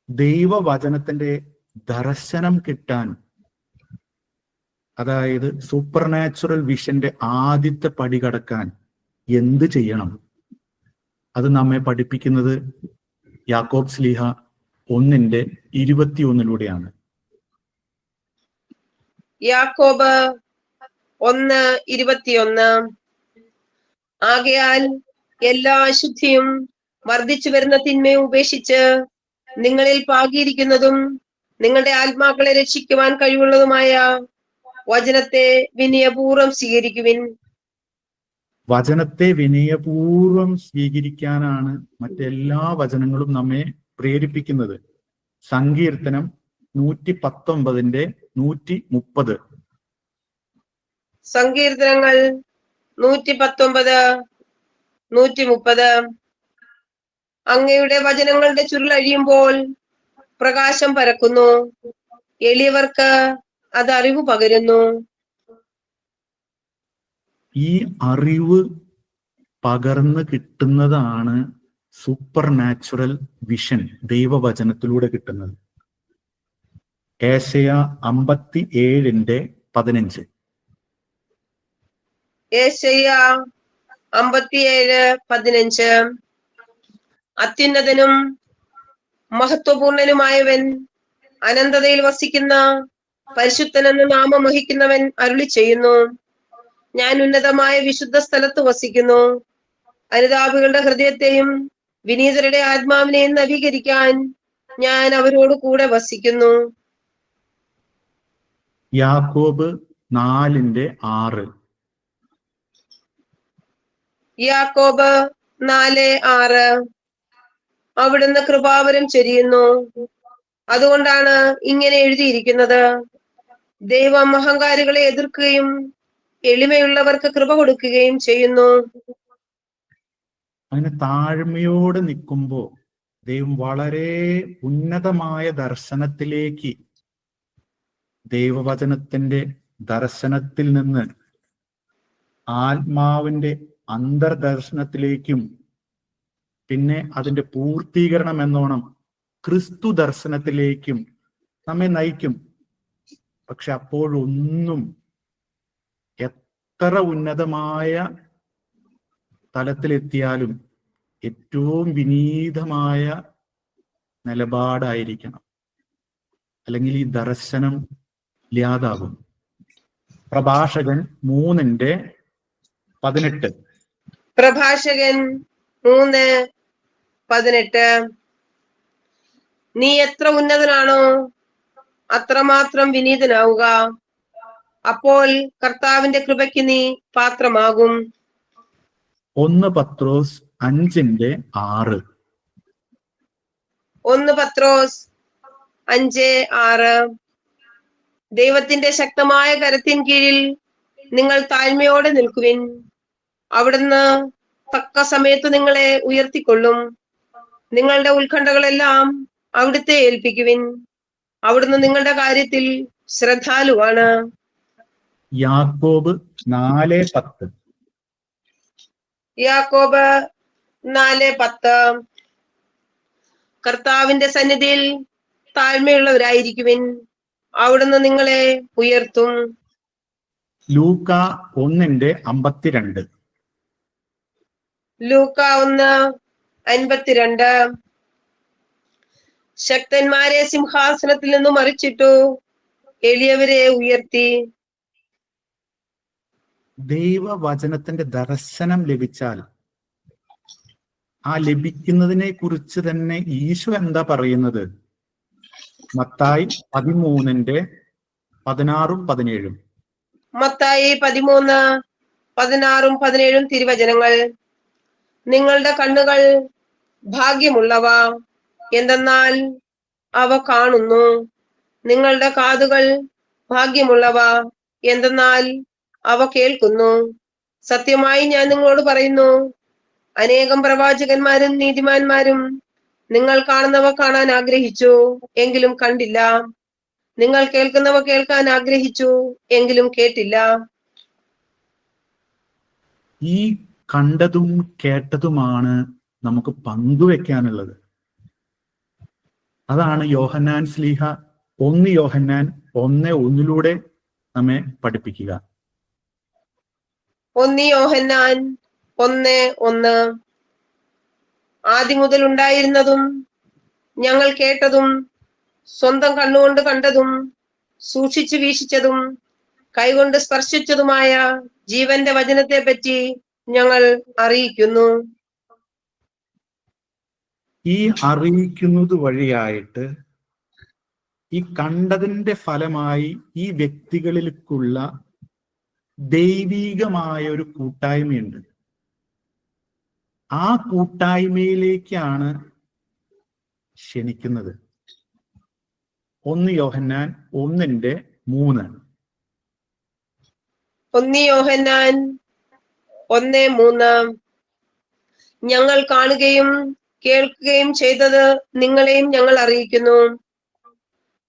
ദൈവവചനത്തിന്റെ ദർശനം കിട്ടാൻ, അതായത് സൂപ്പർ നാച്ചുറൽ വിഷന്റെ ആദ്യത്തെ പടി കടക്കാൻ എന്ത് ചെയ്യണം? അത് നമ്മെ പഠിപ്പിക്കുന്നത് യാക്കോബ് ശ്ലീഹ 1:21 യാക്കോബ് 1:21. ആകയാൽ എല്ലാ അശുദ്ധിയും വർദ്ധിച്ചു വരുന്ന തിന്മയെ ഉപേക്ഷിച്ച് നിങ്ങളിൽ പാകിയിരിക്കുന്നതും നിങ്ങളുടെ ആത്മാക്കളെ രക്ഷിക്കുവാൻ കഴിവുള്ളതുമായ വചനത്തെ വിനയപൂർവ്വം സ്വീകരിക്കുവിൻ. വചനത്തെ വിനയപൂർവം സ്വീകരിക്കാനാണ് മറ്റെല്ലാ വചനങ്ങളും നമ്മെ പ്രേരിപ്പിക്കുന്നത്. സങ്കീർത്തനം 119:130. സങ്കീർത്തനങ്ങൾ 119, 130. അങ്ങയുടെ വചനങ്ങളുടെ ചുരുളഴിയുമ്പോൾ പ്രകാശം പരക്കുന്നു, എളിയവർക്ക് അത് അറിവ് പകരുന്നു. ഈ അറിവ് പകർന്ന് കിട്ടുന്നതാണ് സൂപ്പർ നാച്ചുറൽ വിഷൻ ദൈവവചനത്തിലൂടെ കിട്ടുന്നത്. ഏശയ്യ 57:15. ഏശയ്യ 57:15. അത്യുന്നതനും മഹത്വപൂർണനുമായവൻ, അനന്തതയിൽ വസിക്കുന്ന പരിശുദ്ധനെന്ന് നാമം വഹിക്കുന്നവൻ അരുളി ചെയ്യുന്നു, ഞാൻ ഉന്നതമായ വിശുദ്ധ സ്ഥലത്ത് വസിക്കുന്നു. അനുതാപികളുടെ ഹൃദയത്തെയും വിനീതരുടെ ആത്മാവിനെയും നവീകരിക്കാൻ ഞാൻ അവരോട് കൂടെ വസിക്കുന്നു. യാക്കോബ് 4:6. യാക്കോബ് 4:6. അവിടുന്ന് കൃപാവരം ചൊരിയുന്നു, അതുകൊണ്ടാണ് ഇങ്ങനെ എഴുതിയിരിക്കുന്നത്, ദൈവം അഹങ്കാരികളെ എതിർക്കുകയും എളിമയുള്ളവർക്ക് കൃപ കൊടുക്കുകയും ചെയ്യുന്നു. അങ്ങനെ താഴ്മയോടെ നിൽക്കുമ്പോൾ ദൈവം വളരെ ഉന്നതമായ ദർശനത്തിലേക്ക്, ദൈവവചനത്തിന്റെ ദർശനത്തിൽ നിന്ന് ആത്മാവിന്റെ അന്തർദർശനത്തിലേക്കും പിന്നെ അതിന്റെ പൂർത്തീകരണം എന്നോണം ക്രിസ്തു ദർശനത്തിലേക്കും നമ്മെ നയിക്കും. പക്ഷെ അപ്പോഴൊന്നും എത്ര ഉന്നതമായ തലത്തിലെത്തിയാലും ഏറ്റവും വിനീതമായ നിലപാടായിരിക്കണം, അല്ലെങ്കിൽ ഈ ദർശനം ഇല്ലാതാകും. പ്രഭാഷകൻ 3:18. പ്രഭാഷകൻ 3:18. നീ എത്ര ഉന്നതനാണോ അത്രമാത്രം വിനീതനാവുക, അപ്പോൾ കർത്താവിന്റെ കൃപയ്ക്ക് നീ പാത്രമാകും. 1 പത്രോസ് 5:6. 1 പത്രോസ് 5:6. ദൈവത്തിന്റെ ശക്തമായ കരത്തിൻ കീഴിൽ നിങ്ങൾ താഴ്മയോടെ നിൽക്കുവിൻ, അവിടുന്ന് തക്ക സമയത്ത് നിങ്ങളെ ഉയർത്തിക്കൊള്ളും. നിങ്ങളുടെ ഉത്കണ്ഠകളെല്ലാം അവിടുത്തെ ഏൽപ്പിക്കുവിൻ, അവിടുന്ന് നിങ്ങളുടെ കാര്യത്തിൽ ശ്രദ്ധാലുവാണ്. യാക്കോബ് 4:10. യാക്കോബ് 4:10. കർത്താവിന്റെ സന്നിധിയിൽ താഴ്മയുള്ളവരായിരിക്കുവിൻ, അവിടുന്ന് നിങ്ങളെ ഉയർത്തും. ലൂക്ക 1:52. ലൂക്ക 1:52. ശക്തന്മാരെ സിംഹാസനത്തിൽ നിന്നും മറിച്ചിട്ടു, എളിയവരെ ഉയർത്തി. ദൈവവചനത്തിന്റെ ദർശനം ലഭിച്ചാൽ ആ ലഭിക്കുന്നതിനെ കുറിച്ച് തന്നെ ഈശോ എന്താ പറയുന്നത്? മത്തായി 13:16-17. മത്തായി 13:16-17 തിരുവചനങ്ങൾ. നിങ്ങളുടെ കണ്ണുകൾ ഭാഗ്യമുള്ളവ, എന്തെന്നാൽ അവ കാണുന്നു. നിങ്ങളുടെ കാതുകൾ ഭാഗ്യമുള്ളവ, എന്തെന്നാൽ അവ കേൾക്കുന്നു. സത്യമായി ഞാൻ നിങ്ങളോട് പറയുന്നു, അനേകം പ്രവാചകന്മാരും നീതിമാന്മാരും നിങ്ങൾ കാണുന്നവ കാണാൻ ആഗ്രഹിച്ചു, എങ്കിലും കണ്ടില്ല. നിങ്ങൾ കേൾക്കുന്നവ കേൾക്കാൻ ആഗ്രഹിച്ചു, എങ്കിലും കേട്ടില്ല. ഈ കണ്ടതും കേട്ടതുമാണ് നമുക്ക് പങ്കുവെക്കാനുള്ളത്. അതാണ് യോഹന്നാൻ ശ്ലീഹ 1 യോഹന്നാൻ 1:1 നമ്മെ പഠിപ്പിക്കുക. 1 യോഹന്നാൻ 1:1. ആദ്യം മുതൽ ഉണ്ടായിരുന്നതും ഞങ്ങൾ കേട്ടതും സ്വന്തം കണ്ണുകൊണ്ട് കണ്ടതും സൂക്ഷിച്ചു വീക്ഷിച്ചതും കൈകൊണ്ട് സ്പർശിച്ചതുമായ ജീവന്റെ വചനത്തെ പറ്റി ഞങ്ങൾ അറിയിക്കുന്നു. ഈ അറിയിക്കുന്നത് വഴിയായിട്ട് ഈ കണ്ടതിന്റെ ഫലമായി ഈ വ്യക്തികളിലേക്കുള്ള ദൈവികമായ ഒരു കൂട്ടായ്മയുണ്ട്. ആ കൂട്ടായ്മയിലേക്കാണ് ക്ഷണിക്കുന്നത്. 1 യോഹന്നാൻ 1:3. 1 യോഹന്നാൻ 1:3. ഞങ്ങൾ കാണുകയും കേൾക്കുകയും ചെയ്തത് നിങ്ങളെയും ഞങ്ങൾ അറിയിക്കുന്നു.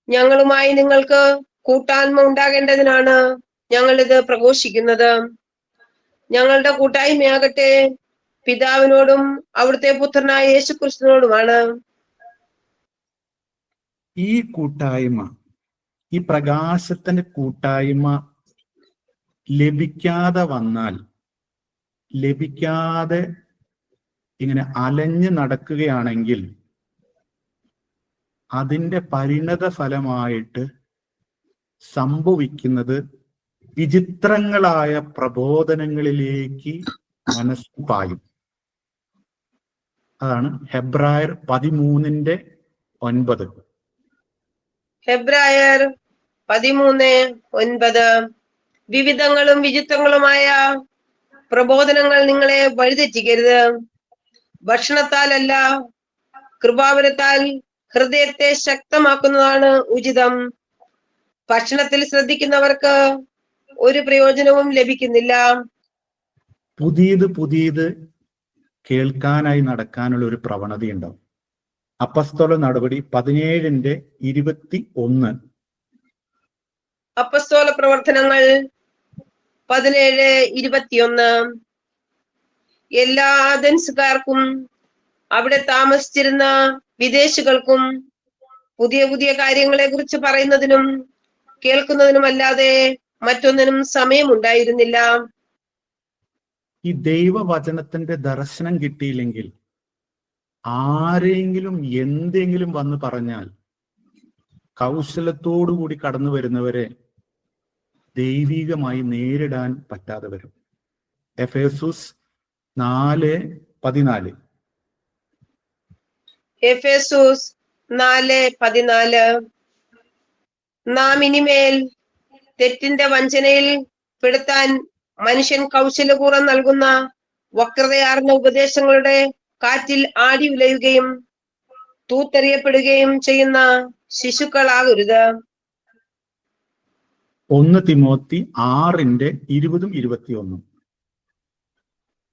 ഞങ്ങളുമായി നിങ്ങൾക്ക് കൂട്ടായ്മ ഉണ്ടാകേണ്ടതിനാണ് ഞങ്ങൾ ഇത് പ്രഘോഷിക്കുന്നത്. ഞങ്ങളുടെ കൂട്ടായ്മയാകട്ടെ പിതാവിനോടും അവിടുത്തെ പുത്രനായ യേശുക്രിസ്തുവിനോടുമാണ്. ഈ കൂട്ടായ്മ, ഈ പ്രകാശത്തിന്റെ കൂട്ടായ്മ ലഭിക്കാതെ വന്നാൽ, ലഭിക്കാതെ ഇങ്ങനെ അലഞ്ഞു നടക്കുകയാണെങ്കിൽ അതിൻ്റെ പരിണത ഫലമായിട്ട് സംഭവിക്കുന്നത് വിചിത്രങ്ങളായ പ്രബോധനങ്ങളിലേക്ക് മനസ്സ് പായും. അതാണ് ഹെബ്രായർ 13:9. ഹെബ്രായർ 13:9. വിവിധങ്ങളും വിചിത്രങ്ങളുമായ പ്രബോധനങ്ങൾ നിങ്ങളെ വഴിതെറ്റിക്കരുത്. ഭക്ഷണത്താലല്ല, കൃപാവരത്താൽ ഹൃദയത്തെ ശക്തമാക്കുന്നതാണ് ഉചിതം. ഭക്ഷണത്തിൽ ശ്രദ്ധിക്കുന്നവർക്ക് ഒരു പ്രയോജനവും ലഭിക്കുന്നില്ല. പുതിയത് കേൾക്കാനായി നടക്കാനുള്ള ഒരു പ്രവണതയുണ്ടാവും. അപ്പസ്തോല നടപടി 17:21. അപ്പസ്തോല പ്രവർത്തനങ്ങൾ 17:21. എല്ലാ ആഥൻസുകാർക്കും അവിടെ താമസിച്ചിരുന്ന വിദേശികൾക്കും പുതിയ കാര്യങ്ങളെ കുറിച്ച് പറയുന്നതിനും കേൾക്കുന്നതിനുമല്ലാതെ മറ്റൊന്നിനും സമയമുണ്ടായിരുന്നില്ല. ഈ ദൈവവചനത്തിന്റെ ദർശനം കിട്ടിയില്ലെങ്കിൽ ആരെങ്കിലും എന്തെങ്കിലും വന്ന് പറഞ്ഞാൽ കൗശലത്തോടുകൂടി കടന്നു വരുന്നവരെ ദൈവികമായി നേരിടാൻ പറ്റാതെ വരും. എഫേസൂസ് 4:14. എഫേസൂസ് 4:14. നാം ഇനിമേൽ തെറ്റിന്റെ വഞ്ചനയിൽ പെടുത്താൻ മനുഷ്യൻ കൗശലപൂർവ്വം നൽകുന്ന വക്രതയാർന്ന ഉപദേശങ്ങളുടെ കാറ്റിൽ ആടി ഉലയുകയും തൂത്തെറിയപ്പെടുകയും ചെയ്യുന്ന ശിശുക്കളാകരുത്. 1 തിമോത്തി 6:20-21.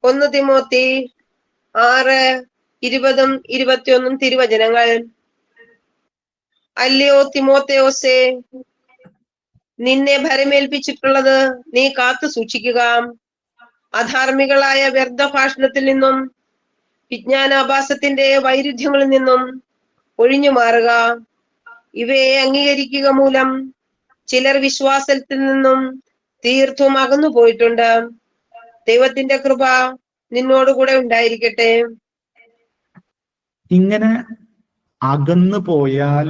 1 തിമോത്തി 6:20-21 തിരുവചനങ്ങൾ. അല്ലയോ തിമോത്തേയോസേ, നിന്നെ ഭരമേൽപ്പിച്ചിട്ടുള്ളത് നീ കാത്തു സൂക്ഷിക്കുക. അധാർമികളായ വ്യർത്ഥ ഭാഷണത്തിൽ നിന്നും വിജ്ഞാനാഭാസത്തിന്റെ വൈരുദ്ധ്യങ്ങളിൽ നിന്നും ഒഴിഞ്ഞു മാറുക. ഇവയെ അംഗീകരിക്കുക മൂലം ചിലർ വിശ്വാസത്തിൽ നിന്നും തീർത്തും അകന്നു പോയിട്ടുണ്ട്. ദൈവത്തിന്റെ കൃപ നിന്നോടുകൂടെ ഉണ്ടായിരിക്കട്ടെ. ഇങ്ങനെ അകന്നു പോയാൽ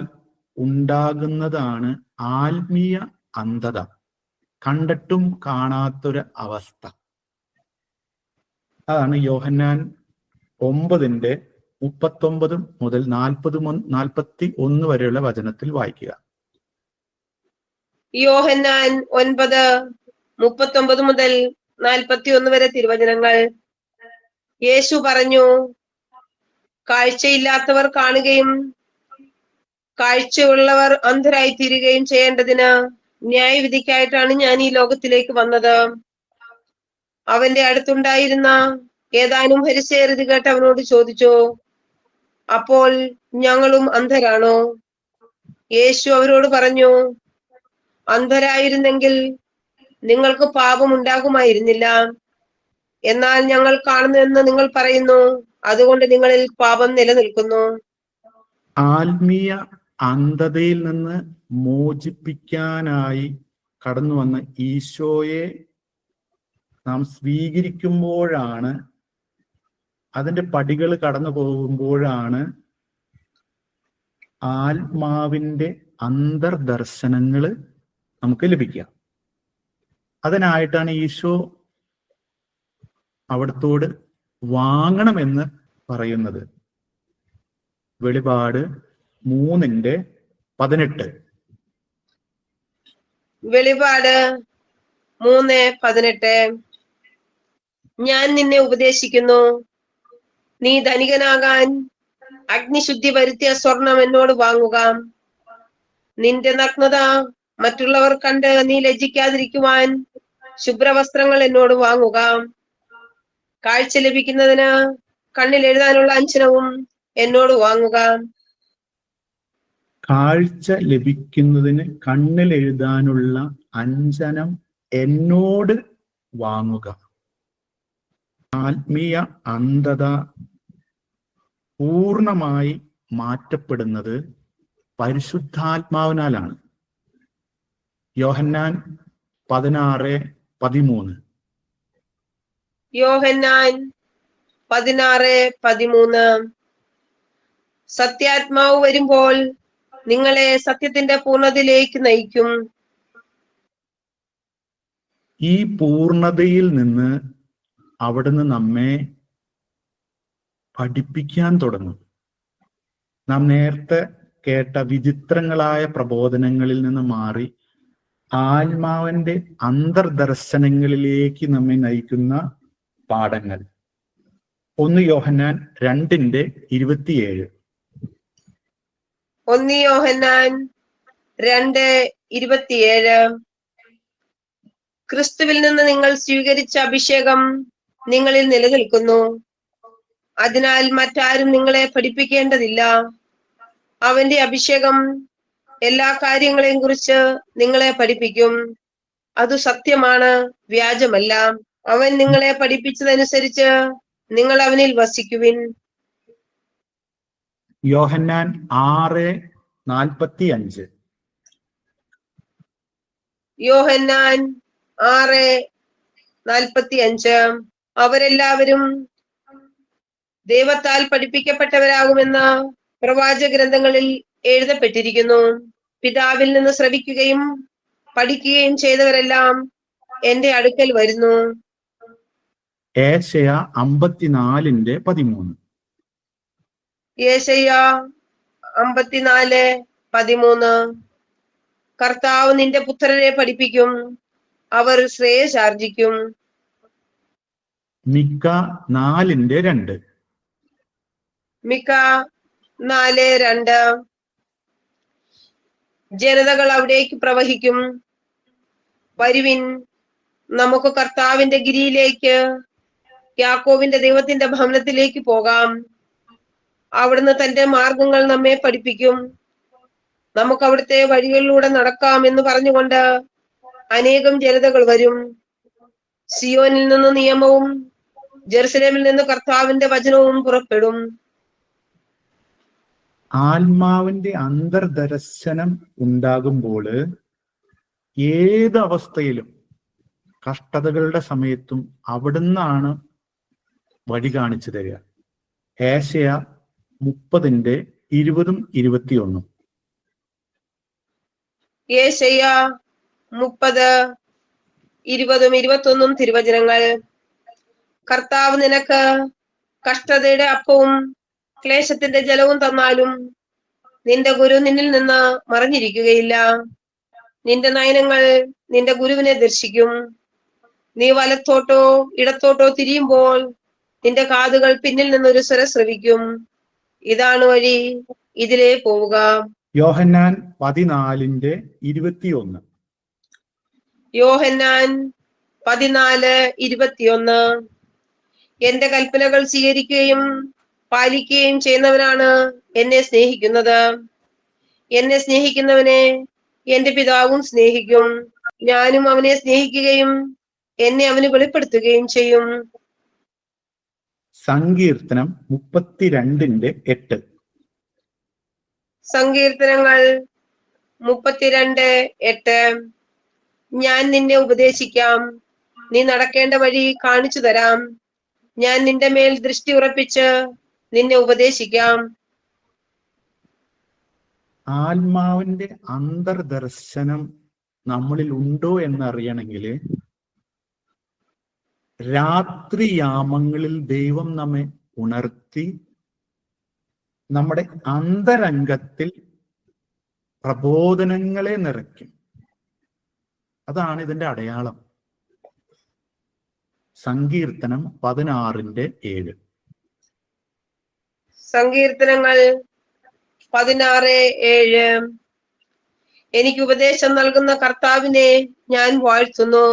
ഉണ്ടാകുന്നതാണ് ആത്മീയ അന്ധത, കണ്ടിട്ടും കാണാത്തൊരു അവസ്ഥ. അതാണ് യോഹന്നാൻ 9:39 മുതൽ 41 വരെയുള്ള വചനത്തിൽ വായിക്കുക. യോഹന്നാൻ 9:39 മുതൽ 41 വരെ തിരുവചനങ്ങൾ. യേശു പറഞ്ഞു, കാഴ്ചയില്ലാത്തവർ കാണുകയും കാഴ്ചയുള്ളവർ അന്ധരായി തീരുകയും ചെയ്യേണ്ടതിന് ന്യായവിധിക്കായിട്ടാണ് ഞാൻ ഈ ലോകത്തിലേക്ക് വന്നത്. അവന്റെ അടുത്തുണ്ടായിരുന്ന ഏതാനും ഫരിസേയർ ഇത് കേട്ട് അവനോട് ചോദിച്ചു, അപ്പോൾ ഞങ്ങളും അന്ധരാണോ? യേശു അവരോട് പറഞ്ഞു, അന്ധരായിരുന്നെങ്കിൽ നിങ്ങൾക്ക് പാപം ഉണ്ടാകുമായിരുന്നില്ല. എന്നാൽ ഞങ്ങൾ കാണുന്നുവെന്ന് നിങ്ങൾ പറയുന്നു, അതുകൊണ്ട് നിങ്ങളിൽ പാപം നിലനിൽക്കുന്നു. ആത്മീയ അന്ധതയിൽ നിന്ന് മോചിപ്പിക്കാനായി കടന്നു വന്ന ഈശോയെ നാം സ്വീകരിക്കുമ്പോഴാണ്, അതിൻ്റെ പടികൾ കടന്നു പോകുമ്പോഴാണ് ആത്മാവിൻ്റെ അന്തർദർശനങ്ങൾ നമുക്ക് ലഭിക്കുക. അതിനായിട്ടാണ് ഈശോ അവിടത്തോട് വാങ്ങണമെന്ന് പറയുന്നത്. വെളിപാട് 3:18. വെളിപാട് 3:18. ഞാൻ നിന്നെ ഉപദേശിക്കുന്നു, നീ ധനികനാകാൻ അഗ്നിശുദ്ധി വരുത്തിയ സ്വർണം എന്നോട് വാങ്ങുക. നിന്റെ നഗ്നത മറ്റുള്ളവർ കണ്ട് നീ ലജ്ജിക്കാതിരിക്കുവാൻ ശുഭ്രവസ്ത്രങ്ങൾ എന്നോട് വാങ്ങുക. കാഴ്ച ലഭിക്കുന്നതിന് കണ്ണിൽ എഴുതാനുള്ള അഞ്ചനവും എന്നോട് വാങ്ങുക. കാഴ്ച ലഭിക്കുന്നതിന് കണ്ണിൽ എഴുതാനുള്ള അഞ്ജനം എന്നോട് വാങ്ങുക. ആത്മീയ അന്ധത പൂർണ്ണമായി മാറ്റപ്പെടുന്നത് പരിശുദ്ധാത്മാവിനാലാണ്. യോഹന്നാൻ 16:13. യോഹന്നാൻ 16:13. സത്യാത്മാവ് വരുമ്പോൾ നിങ്ങളെ സത്യത്തിന്റെ പൂർണ്ണതയിലേക്ക് നയിക്കും. ഈ പൂർണ്ണതയിൽ നിന്ന് അവിടുന്ന് നമ്മെ പഠിപ്പിക്കാൻ തുടങ്ങും. നാം നേരത്തെ കേട്ട വിചിത്രങ്ങളായ പ്രബോധനങ്ങളിൽ നിന്ന് മാറി ആത്മാവിന്റെ അന്തർദർശനങ്ങളിലേക്ക് നമ്മെ നയിക്കുന്ന പാഠങ്ങൾ. 1 യോഹന്നാൻ 2:27. 1 യോഹന്നാൻ 2:27. ക്രിസ്തുവിൽ നിന്ന് നിങ്ങൾ സ്വീകരിച്ച അഭിഷേകം നിങ്ങളിൽ നിലനിൽക്കുന്നു. അതിനാൽ മറ്റാരും നിങ്ങളെ പഠിപ്പിക്കേണ്ടതില്ല. അവന്റെ അഭിഷേകം എല്ലാ കാര്യങ്ങളെയും കുറിച്ച് നിങ്ങളെ പഠിപ്പിക്കും. അത് സത്യമാണ്, വ്യാജമല്ല. അവൻ നിങ്ങളെ പഠിപ്പിച്ചതനുസരിച്ച് നിങ്ങൾ അവനിൽ വസിക്കുവിൻ. യോഹന്നാൻ 6:45. യോഹന്നാൻ 6:45. അവരെല്ലാവരും ദൈവത്താൽ പഠിപ്പിക്കപ്പെട്ടവരാകുമെന്ന് പ്രവാചക ഗ്രന്ഥങ്ങളിൽ എഴുതപ്പെട്ടിരിക്കുന്നു. പിതാവിൽ നിന്ന് ശ്രവിക്കുകയും പഠിക്കുകയും ചെയ്തവരെല്ലാം എന്റെ അടുക്കൽ വരുന്നു. ഏശയ്യ 54:13. യേശയ്യാ 54:13. കർത്താവ് നിന്റെ പുത്രരെ പഠിപ്പിക്കും, അവർ ശ്രേയസാർജിക്കും. മിക്ക 4:2. മിക്ക 4:2. ജനതകൾ അവിടേക്ക് പ്രവഹിക്കും. വരുവിൻ, നമുക്ക് കർത്താവിന്റെ ഗിരിയിലേക്ക്, യാക്കോബിന്റെ ദൈവത്തിന്റെ ഭവനത്തിലേക്ക് പോകാം. അവിടുന്ന് തന്റെ മാർഗങ്ങൾ നമ്മെ പഠിപ്പിക്കും. നമുക്ക് അവിടുത്തെ വഴികളിലൂടെ നടക്കാം എന്ന് പറഞ്ഞുകൊണ്ട് അനേകം ജനതകൾ വരും. സിയോനിൽ നിന്ന് നിയമവും ജെറുസലേമിൽ നിന്ന് കർത്താവിന്റെ വചനവും പുറപ്പെടും. ആത്മാവിന്റെ അന്തർദർശനം ഉണ്ടാകുമ്പോൾ ഏത് അവസ്ഥയിലും കഷ്ടതകളുടെ സമയത്തും അവിടുന്നാണ് വഴി കാണിച്ചു തരിക. ഏശയ്യ 30:20-21. യേശയ്യാ 30:20-21 തിരുവചനങ്ങൾ. കർത്താവ് നിനക്ക് കഷ്ടതയുടെ അപ്പവും ക്ലേശത്തിന്റെ ജലവും തന്നാലും നിന്റെ ഗുരു നിന്നിൽ നിന്ന് മറഞ്ഞിരിക്കുകയില്ല. നിന്റെ നയനങ്ങൾ നിന്റെ ഗുരുവിനെ ദർശിക്കും. നീ വലത്തോട്ടോ ഇടത്തോട്ടോ തിരിയുമ്പോൾ നിന്റെ കാതുകൾ പിന്നിൽ നിന്നൊരു സ്വരം ശ്രവിക്കും. ഇതാണ് വഴി, ഇതിലേ പോവുക. യോഹന്നാൻ 14:21. യോഹന്നാൻ 14:21. എന്റെ കൽപ്പനകൾ സ്വീകരിക്കുകയും പാലിക്കുകയും ചെയ്യുന്നവനാണ് എന്നെ സ്നേഹിക്കുന്നത്. എന്നെ സ്നേഹിക്കുന്നവനെ എന്റെ പിതാവും സ്നേഹിക്കും. ഞാനും അവനെ സ്നേഹിക്കുകയും എന്നെ അവന് വെളിപ്പെടുത്തുകയും ചെയ്യും. സങ്കീർത്തനം 32:8. സങ്കീർത്തനങ്ങൾ 32:8. ഞാൻ നിന്നെ ഉപദേശിക്കാം, നീ നടക്കേണ്ട വഴി കാണിച്ചു തരാം. ഞാൻ നിന്റെ മേൽ ദൃഷ്ടി ഉറപ്പിച്ച് നിന്നെ ഉപദേശിക്കാം. ആത്മാവിന്റെ അന്തർദർശനം നമ്മളിൽ ഉണ്ടോ എന്നറിയണമെങ്കിൽ രാത്രിയാമങ്ങളിൽ ദൈവം നമ്മെ ഉണർത്തി നമ്മുടെ അന്തരംഗത്തിൽ പ്രബോധനങ്ങളെ നിറയ്ക്കും. അതാണ് ഇതിന്റെ അടയാളം. സങ്കീർത്തനം 16:7. സങ്കീർത്തനങ്ങൾ 16:7. എനിക്ക് ഉപദേശം നൽകുന്ന കർത്താവിനെ ഞാൻ വാഴ്ത്തുന്നു.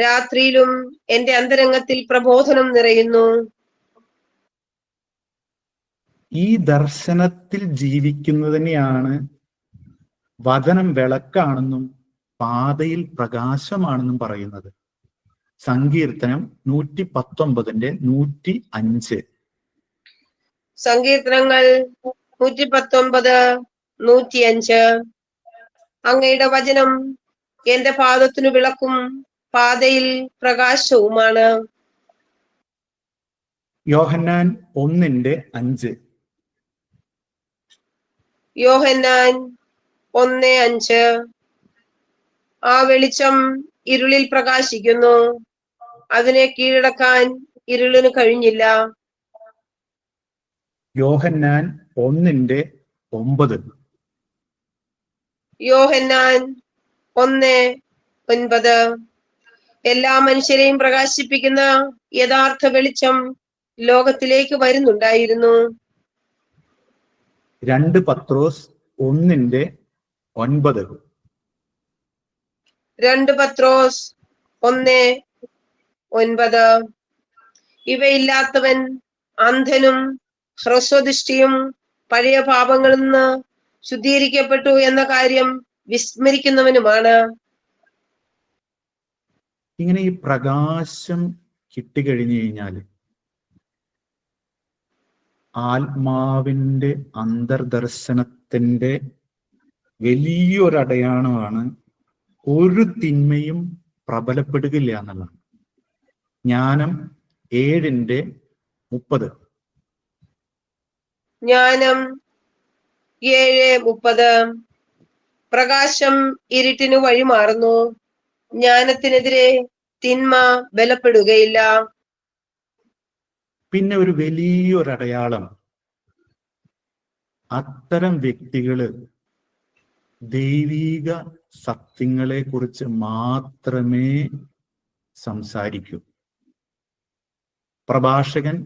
രാത്രിയിലും എന്റെ അന്തരംഗത്തിൽ പ്രബോധനം നിറയുന്നു. ഈ ദർശനത്തിൽ ജീവിക്കുന്നതിനെയാണ് വചനം വിളക്കാണെന്നും പാതയിൽ പ്രകാശമാണെന്നും പറയുന്നത്. സങ്കീർത്തനം 119:105. സങ്കീർത്തനങ്ങൾ 119:105. അങ്ങയുടെ വചനം എന്റെ പാദത്തിനു വിളക്കും പാതയിൽ പ്രകാശവുമാണ്. യോഹന്നാൻ 1:5. യോഹന്നാൻ 1:5. ആ വെളിച്ചം ഇരുളിൽ പ്രകാശിക്കുന്നു, അതിനെ കീഴടക്കാൻ ഇരുളിന് കഴിഞ്ഞില്ല. യോഹന്നാൻ 1:9. യോഹന്നാൻ 1:9. എല്ലാ മനുഷ്യരെയും പ്രകാശിപ്പിക്കുന്ന യഥാർത്ഥ വെളിച്ചം ലോകത്തിലേക്ക് വരുന്നുണ്ടായിരുന്നു. 2 പത്രോസ് 1:9. 2 പത്രോസ് 1:9. ഇവയില്ലാത്തവൻ അന്ധനും ഹ്രസ്വദൃഷ്ടിയും പഴയ പാപങ്ങളിൽ നിന്ന് ശുദ്ധീകരിക്കപ്പെട്ടു എന്ന കാര്യം വിസ്മരിക്കുന്നവനുമാണ്. ഇങ്ങനെ ഈ പ്രകാശം കിട്ടിക്കഴിഞ്ഞു കഴിഞ്ഞാൽ ആത്മാവിന്റെ അന്തർദർശനത്തിന്റെ വലിയൊരടയാളമാണ് ഒരു തിന്മയും പ്രബലപ്പെടുകയില്ല എന്നുള്ളതാണ്. ജ്ഞാനം 7:30. ജ്ഞാനം 7:30. പ്രകാശം ഇരുട്ടിനു വഴിമാറുന്നു, ജ്ഞാനത്തിനെതിരെ തിന്മ ബലപ്പെടുകയില്ല. പിന്നെ ഒരു വലിയൊരടയാളം, അത്തരം വ്യക്തികള് ദൈവീക സത്യങ്ങളെ കുറിച്ച് മാത്രമേ സംസാരിക്കൂ. പ്രഭാഷകൻ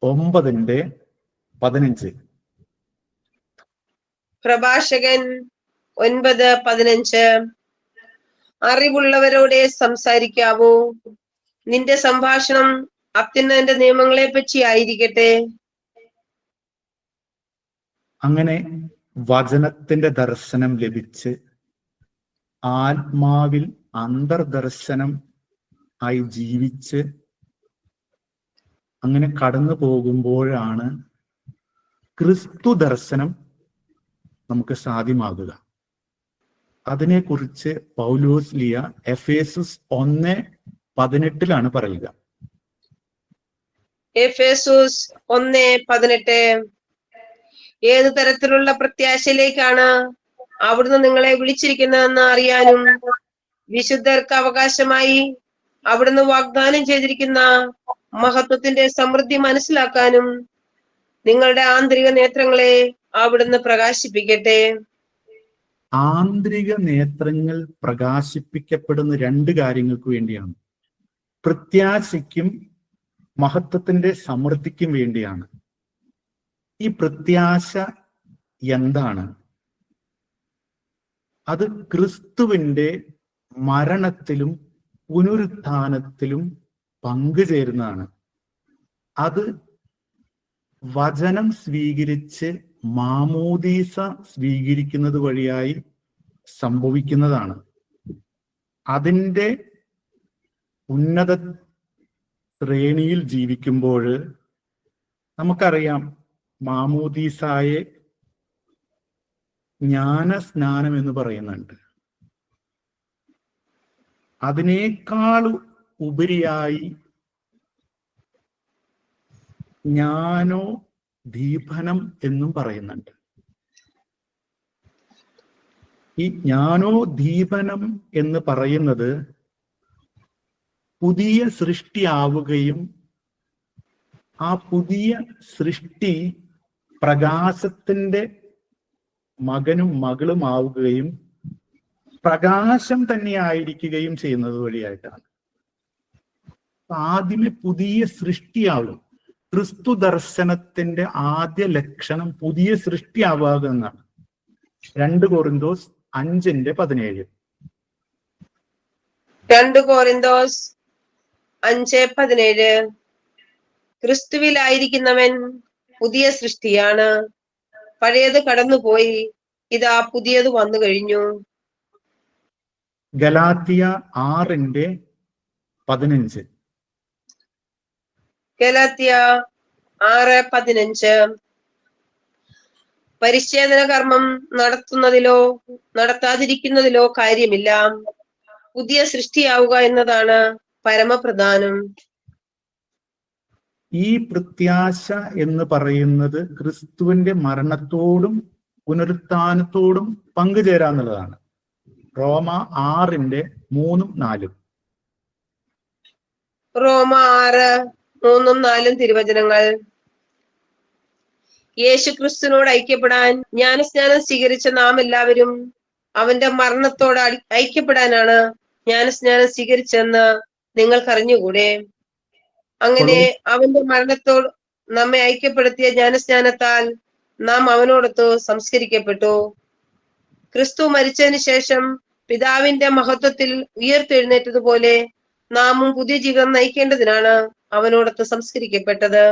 9:15. പ്രഭാഷകൻ 9:15. അറിവുള്ളവരോടെ സംസാരിക്കാവൂ, നിന്റെ സംഭാഷണം അത്യുന്നതന്റെ നിയമങ്ങളെ പറ്റി ആയിരിക്കട്ടെ. അങ്ങനെ വചനത്തിന്റെ ദർശനം ലഭിച്ച് ആത്മാവിൽ അന്തർദർശനം ആയി ജീവിച്ച് അങ്ങനെ കടന്നു പോകുമ്പോഴാണ് ക്രിസ്തു ദർശനം നമുക്ക് സാധ്യമാകുക. അതിനെക്കുറിച്ച് പൗലോസ് ലിയ എഫേസുസ് 1:18 പറയുക. എഫേസുസ് 1:18. ഏതു തരത്തിലുള്ള പ്രത്യാശയിലേക്കാണ് അവിടുന്ന് നിങ്ങളെ വിളിച്ചിരിക്കുന്നതെന്ന് അറിയാനും വിശുദ്ധർക്ക് അവകാശമായി അവിടുന്ന് വാഗ്ദാനം ചെയ്തിരിക്കുന്ന മഹത്വത്തിന്റെ സമൃദ്ധി മനസ്സിലാക്കാനും നിങ്ങളുടെ ആന്തരിക നേത്രങ്ങളെ അവിടുന്ന് പ്രകാശിപ്പിക്കട്ടെ. ആന്തരിക നേത്രങ്ങൾ പ്രകാശിപ്പിക്കപ്പെടുന്ന 2 കാര്യങ്ങൾക്ക് വേണ്ടിയാണ്. പ്രത്യാശയ്ക്കും മഹത്വത്തിന്റെ സമൃദ്ധിക്കും വേണ്ടിയാണ്. ഈ പ്രത്യാശ എന്താണ്? അത് ക്രിസ്തുവിന്റെ മരണത്തിലും പുനരുത്ഥാനത്തിലും പങ്കുചേരുന്നതാണ്. അത് വചനം സ്വീകരിച്ച് മാമോദീസ സ്വീകരിക്കുന്നത് വഴിയായി സംഭവിക്കുന്നതാണ്. അതിൻ്റെ ഉന്നത ശ്രേണിയിൽ ജീവിക്കുമ്പോൾ നമുക്കറിയാം, മാമോദീസായെ ജ്ഞാനസ്നാനം എന്ന് പറയുന്നുണ്ട്. അതിനേക്കാൾ ഉപരിയായി ജ്ഞാനോ ദീപനം എന്നും പറയുന്നുണ്ട്. ഈ ജ്ഞാനോ ദീപനം എന്ന് പറയുന്നത് പുതിയ സൃഷ്ടിയാവുകയും ആ പുതിയ സൃഷ്ടി പ്രകാശത്തിന്റെ മകനും മകളുമാവുകയും പ്രകാശം തന്നെ ആയിരിക്കുകയും ചെയ്യുന്നത് വഴിയായിട്ടാണ്. ആദ്യമേ പുതിയ സൃഷ്ടിയാവും. ക്രിസ്തു ദർശനത്തിന്റെ ആദ്യ ലക്ഷണം പുതിയ സൃഷ്ടിയാവുക എന്നാണ്. 2 കൊറിന്തോസ് 5:17. 2 കൊരിന്തോസ് 5:17. ക്രിസ്തുവിലായിരിക്കുന്നവൻ പുതിയ സൃഷ്ടിയാണ്, പഴയത് കടന്നുപോയി, ഇതാ പുതിയത് വന്നു കഴിഞ്ഞു. ഗലാത്യ 6:15. ഗലാത്യ 6:15. പരിച്ഛേദന കർമ്മം നടത്തുന്നതിലോ നടത്താതിരിക്കുന്നതിലോ കാര്യമില്ല, പുതിയ സൃഷ്ടിയാവുക എന്നതാണ് പരമപ്രധാനം. ഈ പ്രത്യാശ എന്ന് പറയുന്നത് ക്രിസ്തുവിന്റെ മരണത്തോടും പുനരുത്ഥാനത്തോടും പങ്കുചേരാന്നുള്ളതാണ്. റോമ 6:3-4. റോമ 6:3-4 തിരുവചനങ്ങൾ. യേശു ക്രിസ്തുവിനോട് ഐക്യപ്പെടാൻ ജ്ഞാനസ്നാനം സ്വീകരിച്ച നാം എല്ലാവരും അവന്റെ മരണത്തോട് ഐക്യപ്പെടാനാണ് ജ്ഞാനസ്നാനം സ്വീകരിച്ചെന്ന് നിങ്ങൾക്കറിഞ്ഞുകൂടെ? അങ്ങനെ അവന്റെ മരണത്തോട് നമ്മെ ഐക്യപ്പെടുത്തിയ ജ്ഞാനസ്നാനത്താൽ നാം അവനോടൊത്ത് സംസ്കരിക്കപ്പെട്ടു. ക്രിസ്തു മരിച്ചതിന് ശേഷം പിതാവിന്റെ മഹത്വത്തിൽ ഉയർത്തെഴുന്നേറ്റതുപോലെ നാമും പുതിയ ജീവിതം നയിക്കേണ്ടതിനാണ് അവനോടൊത്ത് സംസ്കരിക്കപ്പെട്ടത്.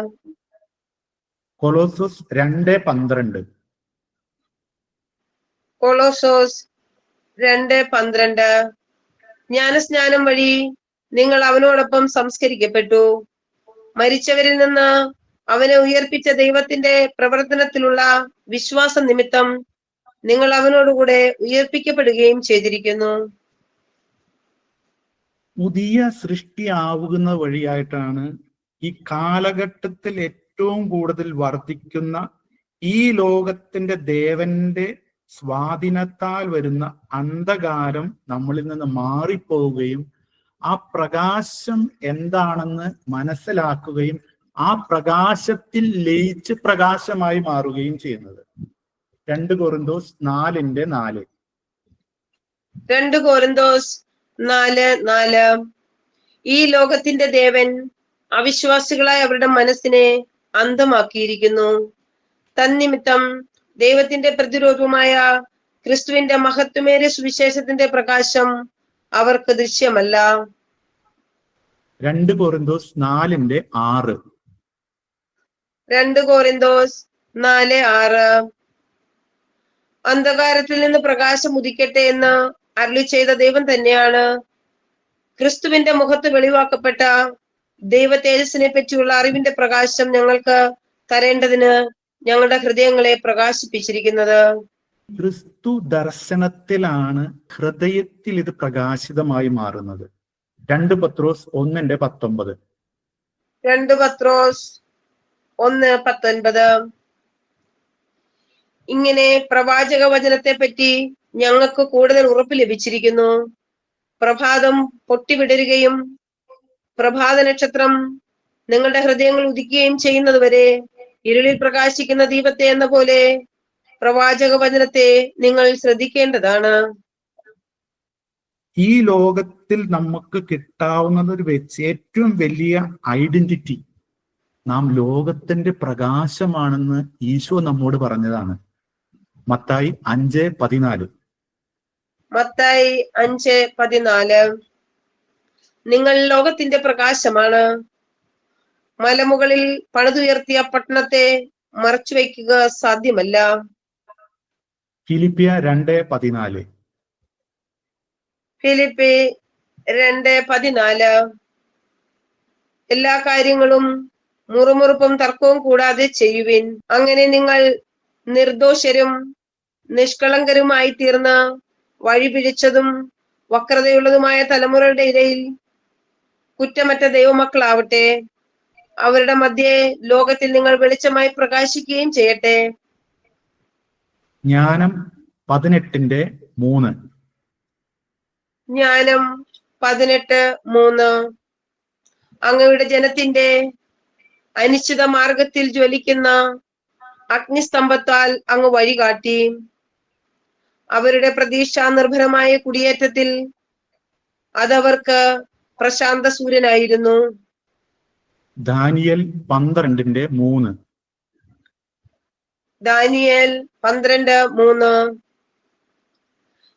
കൊളോസോസ് 2:12. കൊളോസോസ് 2:12. ജ്ഞാനസ്നാനം വഴി നിങ്ങൾ അവനോടൊപ്പം സംസ്കരിക്കപ്പെട്ടു. മരിച്ചവരിൽ നിന്ന് അവനെ ഉയർപ്പിച്ച ദൈവത്തിന്റെ പ്രവർത്തനത്തിലുള്ള വിശ്വാസം നിമിത്തം നിങ്ങൾ അവനോടുകൂടെ ഉയർപ്പിക്കപ്പെടുകയും ചെയ്തിരിക്കുന്നു. പുതിയ സൃഷ്ടിയാവുന്ന വഴിയായിട്ടാണ് ഈ കാലഘട്ടത്തിൽ ഏറ്റവും കൂടുതൽ വർദ്ധിക്കുന്ന ഈ ലോകത്തിന്റെ ദേവന്റെ സ്വാധീനത്താൽ വരുന്ന അന്ധകാരം നമ്മളിൽ നിന്ന് മാറിപ്പോവുകയും ആ പ്രകാശം എന്താണെന്ന് മനസ്സിലാക്കുകയും ആ പ്രകാശത്തിൽ ലയിച്ച് പ്രകാശമായി മാറുകയും ചെയ്യുന്നത്. 2 കൊറിന്തോസ് 4:4. 2 കൊരിന്തോസ് 4:4. ഈ ലോകത്തിന്റെ ദേവൻ അവിശ്വാസികളായ അവരുടെ മനസ്സിനെ അന്ധമാക്കിയിരിക്കുന്നു. തന്നിമിത്തം ദൈവത്തിന്റെ പ്രതിരൂപമായ ക്രിസ്തുവിന്റെ മഹത്വമേറിയ സുവിശേഷത്തിന്റെ പ്രകാശം അവർക്ക് ദൃശ്യമല്ല. 2 കൊറിന്തോസ് 4:6. 2 കൊരിന്തോസ് 4:6. അന്ധകാരത്തിൽ നിന്ന് പ്രകാശം ഉദിക്കട്ടെ എന്ന് അരുളി ചെയ്ത ദൈവം തന്നെയാണ് ക്രിസ്തുവിന്റെ മുഖത്ത് വെളിവാക്കപ്പെട്ട ദൈവ തേജസ്സിനെ പറ്റിയുള്ള അറിവിന്റെ പ്രകാശം ഞങ്ങൾക്ക് തരേണ്ടതിന് ഞങ്ങളുടെ ഹൃദയങ്ങളെ പ്രകാശിപ്പിച്ചിരിക്കുന്നത്. ക്രിസ്തു ദർശനത്തിലാണ് ഹൃദയത്തിൽ ഇത് പ്രകാശിതമായി മാറുന്നത്. 2 പത്രോസ് 1:19. 2 പത്രോസ് 1:19. ഇങ്ങനെ പ്രവാചക വചനത്തെ പറ്റി ഞങ്ങൾക്ക് കൂടുതൽ ഉറപ്പ് ലഭിച്ചിരിക്കുന്നു. പ്രഭാതം പൊട്ടിവിടരുകയും പ്രഭാത നക്ഷത്രം നിങ്ങളുടെ ഹൃദയങ്ങൾ ഉദിക്കുകയും ചെയ്യുന്നതുവരെ ഇരുളിൽ പ്രകാശിക്കുന്ന ദീപത്തെ എന്ന പോലെ പ്രവാചക വചനത്തെ നിങ്ങൾ ശ്രദ്ധിക്കേണ്ടതാണ്. ഈ ലോകത്തിൽ നമുക്ക് കിട്ടാവുന്നത് വെച്ച് ഏറ്റവും വലിയ ഐഡന്റിറ്റി നാം ലോകത്തിന്റെ പ്രകാശമാണെന്ന് ഈശോ നമ്മോട് പറഞ്ഞതാണ്. മത്തായി 5:14. മത്തായി 5:14. നിങ്ങൾ ലോകത്തിന്റെ പ്രകാശമാണ്. മലമുകളിൽ പണിതുയർത്തിയ പട്ടണത്തെ മറച്ചു വയ്ക്കുക സാധ്യമല്ല. ഫിലിപ്പിയ 2:14. ഫിലിപ്പി 2:14. എല്ലാ കാര്യങ്ങളും മുറുമുറുപ്പും തർക്കവും കൂടാതെ ചെയ്യുവിൻ. അങ്ങനെ നിങ്ങൾ നിർദോഷരും നിഷ്കളങ്കരുമായി തീർന്ന വഴിപിഴച്ചതും വക്രതയുള്ളതുമായ തലമുറയുടെ ഇടയിൽ കുറ്റമറ്റ ദൈവമക്കളാവട്ടെ. അവരുടെ മധ്യേ ലോകത്തിൽ നിങ്ങൾ വെളിച്ചമായി പ്രകാശിക്കുകയും ചെയ്യട്ടെ. ജ്ഞാനം 18:3. ജ്ഞാനം 18:3. അങ്ങയുടെ ജനത്തിന്റെ അനിശ്ചിത മാർഗത്തിൽ ജ്വലിക്കുന്ന അഗ്നിസ്തംഭത്താൽ അങ്ങ് വഴികാട്ടി. അവരുടെ പ്രതീക്ഷാ നിർഭരമായ കുടിയേറ്റത്തിൽ അതവർക്ക് പ്രശാന്ത സൂര്യനായിരുന്നു. ദാനിയേൽ 12:3. ദാനിയേൽ 12:3.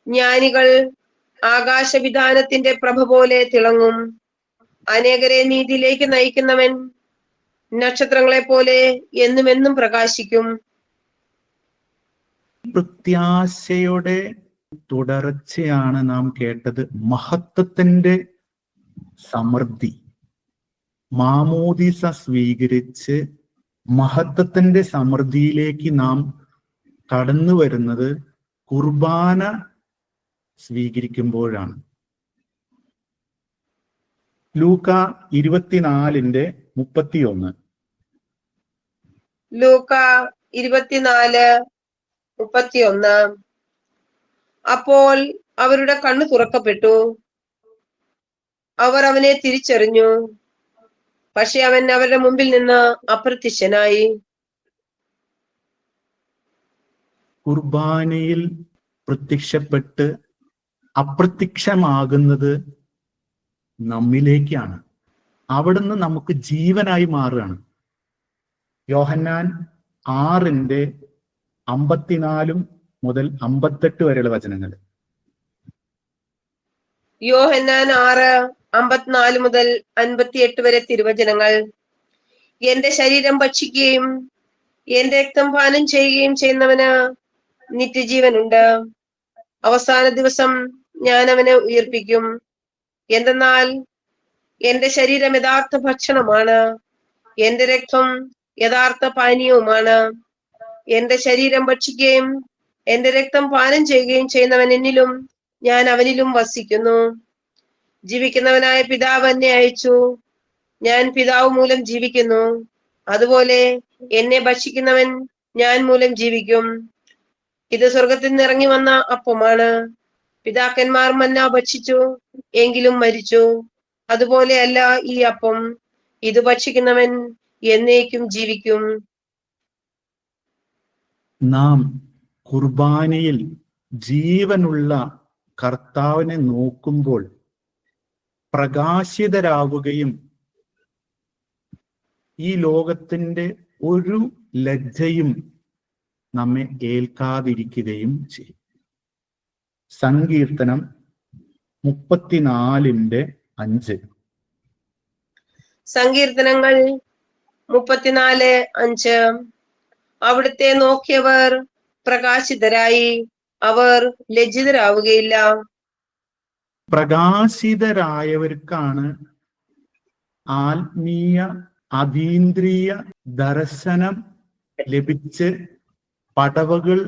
ജ്ഞാനികൾ ആകാശവിധാനത്തിന്റെ പ്രഭ പോലെ തിളങ്ങും. അനേകരെ നീതിയിലേക്ക് നയിക്കുന്നവൻ നക്ഷത്രങ്ങളെ പോലെ എന്നുമെന്നും പ്രകാശിക്കും. പ്രത്യാശയുടെ തുടർച്ചയാണ് നാം കേട്ടത്. മഹത്വത്തിന്റെ സമൃദ്ധി, മാമോദീസ സ്വീകരിച്ച് മഹത്വത്തിന്റെ സമൃദ്ധിയിലേക്ക് നാം കടന്നു വരുന്നത് കുർബാന സ്വീകരിക്കുമ്പോഴാണ്. ലൂക്ക 24:31. ലൂക്ക 24:31. അപ്പോൾ അവരുടെ കണ്ണ് തുറക്കപ്പെട്ടു, അവർ അവനെ തിരിച്ചറിഞ്ഞു, പക്ഷെ അവൻ അവരുടെ മുമ്പിൽ നിന്ന് അപ്രത്യക്ഷനായി. കുർബാനയിൽ പ്രത്യക്ഷപ്പെട്ട് അപ്രത്യക്ഷമാകുന്നത് നമ്മിലേക്കാണ്. അവിടുന്ന് നമുക്ക് ജീവനായി മാറുകയാണ്. യോഹന്നാൻ 6:54 മുതൽ 58 വരെയുള്ള വചനങ്ങൾ. യോഹന്നാൻ 6:54 മുതൽ 58 വരെ തിരുവചനങ്ങൾ. എന്റെ ശരീരം ഭക്ഷിക്കുകയും എന്റെ രക്തം പാനം ചെയ്യുകയും ചെയ്യുന്നവന് നിത്യജീവനുണ്ട്. അവസാന ദിവസം ഞാൻ അവനെ ഉയർപ്പിക്കും. എന്തെന്നാൽ എന്റെ ശരീരം യഥാർത്ഥ ഭക്ഷണമാണ്, എന്റെ രക്തം യഥാർത്ഥ പാനീയവുമാണ്. എന്റെ ശരീരം ഭക്ഷിക്കുകയും എന്റെ രക്തം പാനം ചെയ്യുകയും ചെയ്യുന്നവൻ എന്നിലും ഞാൻ അവനിലും വസിക്കുന്നു. ജീവിക്കുന്നവനായ പിതാവ് എന്നെ അയച്ചു. ഞാൻ പിതാവ് മൂലം ജീവിക്കുന്നു. അതുപോലെ എന്നെ ഭക്ഷിക്കുന്നവൻ ഞാൻ മൂലം ജീവിക്കും. ഇത് സ്വർഗത്തിൽ നിന്ന് ഇറങ്ങി വന്ന അപ്പമാണ്. പിതാക്കന്മാർ മന്ന ഭക്ഷിച്ചു, എങ്കിലും മരിച്ചു. അതുപോലെയല്ല ഈ അപ്പം. ഇത് ഭക്ഷിക്കുന്നവൻ എന്നേക്കും ജീവിക്കും. നാം കുർബാനയിൽ ജീവനുള്ള കർത്താവിനെ നോക്കുമ്പോൾ പ്രകാശിതരാവുകയും ഈ ലോകത്തിന്റെ ഒരു ലജ്ജയും നമ്മെ ഏൽക്കാതിരിക്കുകയും ചെയ്യും. സങ്കീർത്തനം 34:5. സങ്കീർത്തനങ്ങൾ 34:5. അവിടുത്തെ നോക്കിയവർ പ്രകാശിതരായി, അവർ ലജ്ജിതരാവുകയില്ല. പ്രകാശിതരായവർക്കാണ് ആത്മീയ അതീന്ദ്രിയ ദർശനം ലഭിച്ച് പടവുകൾ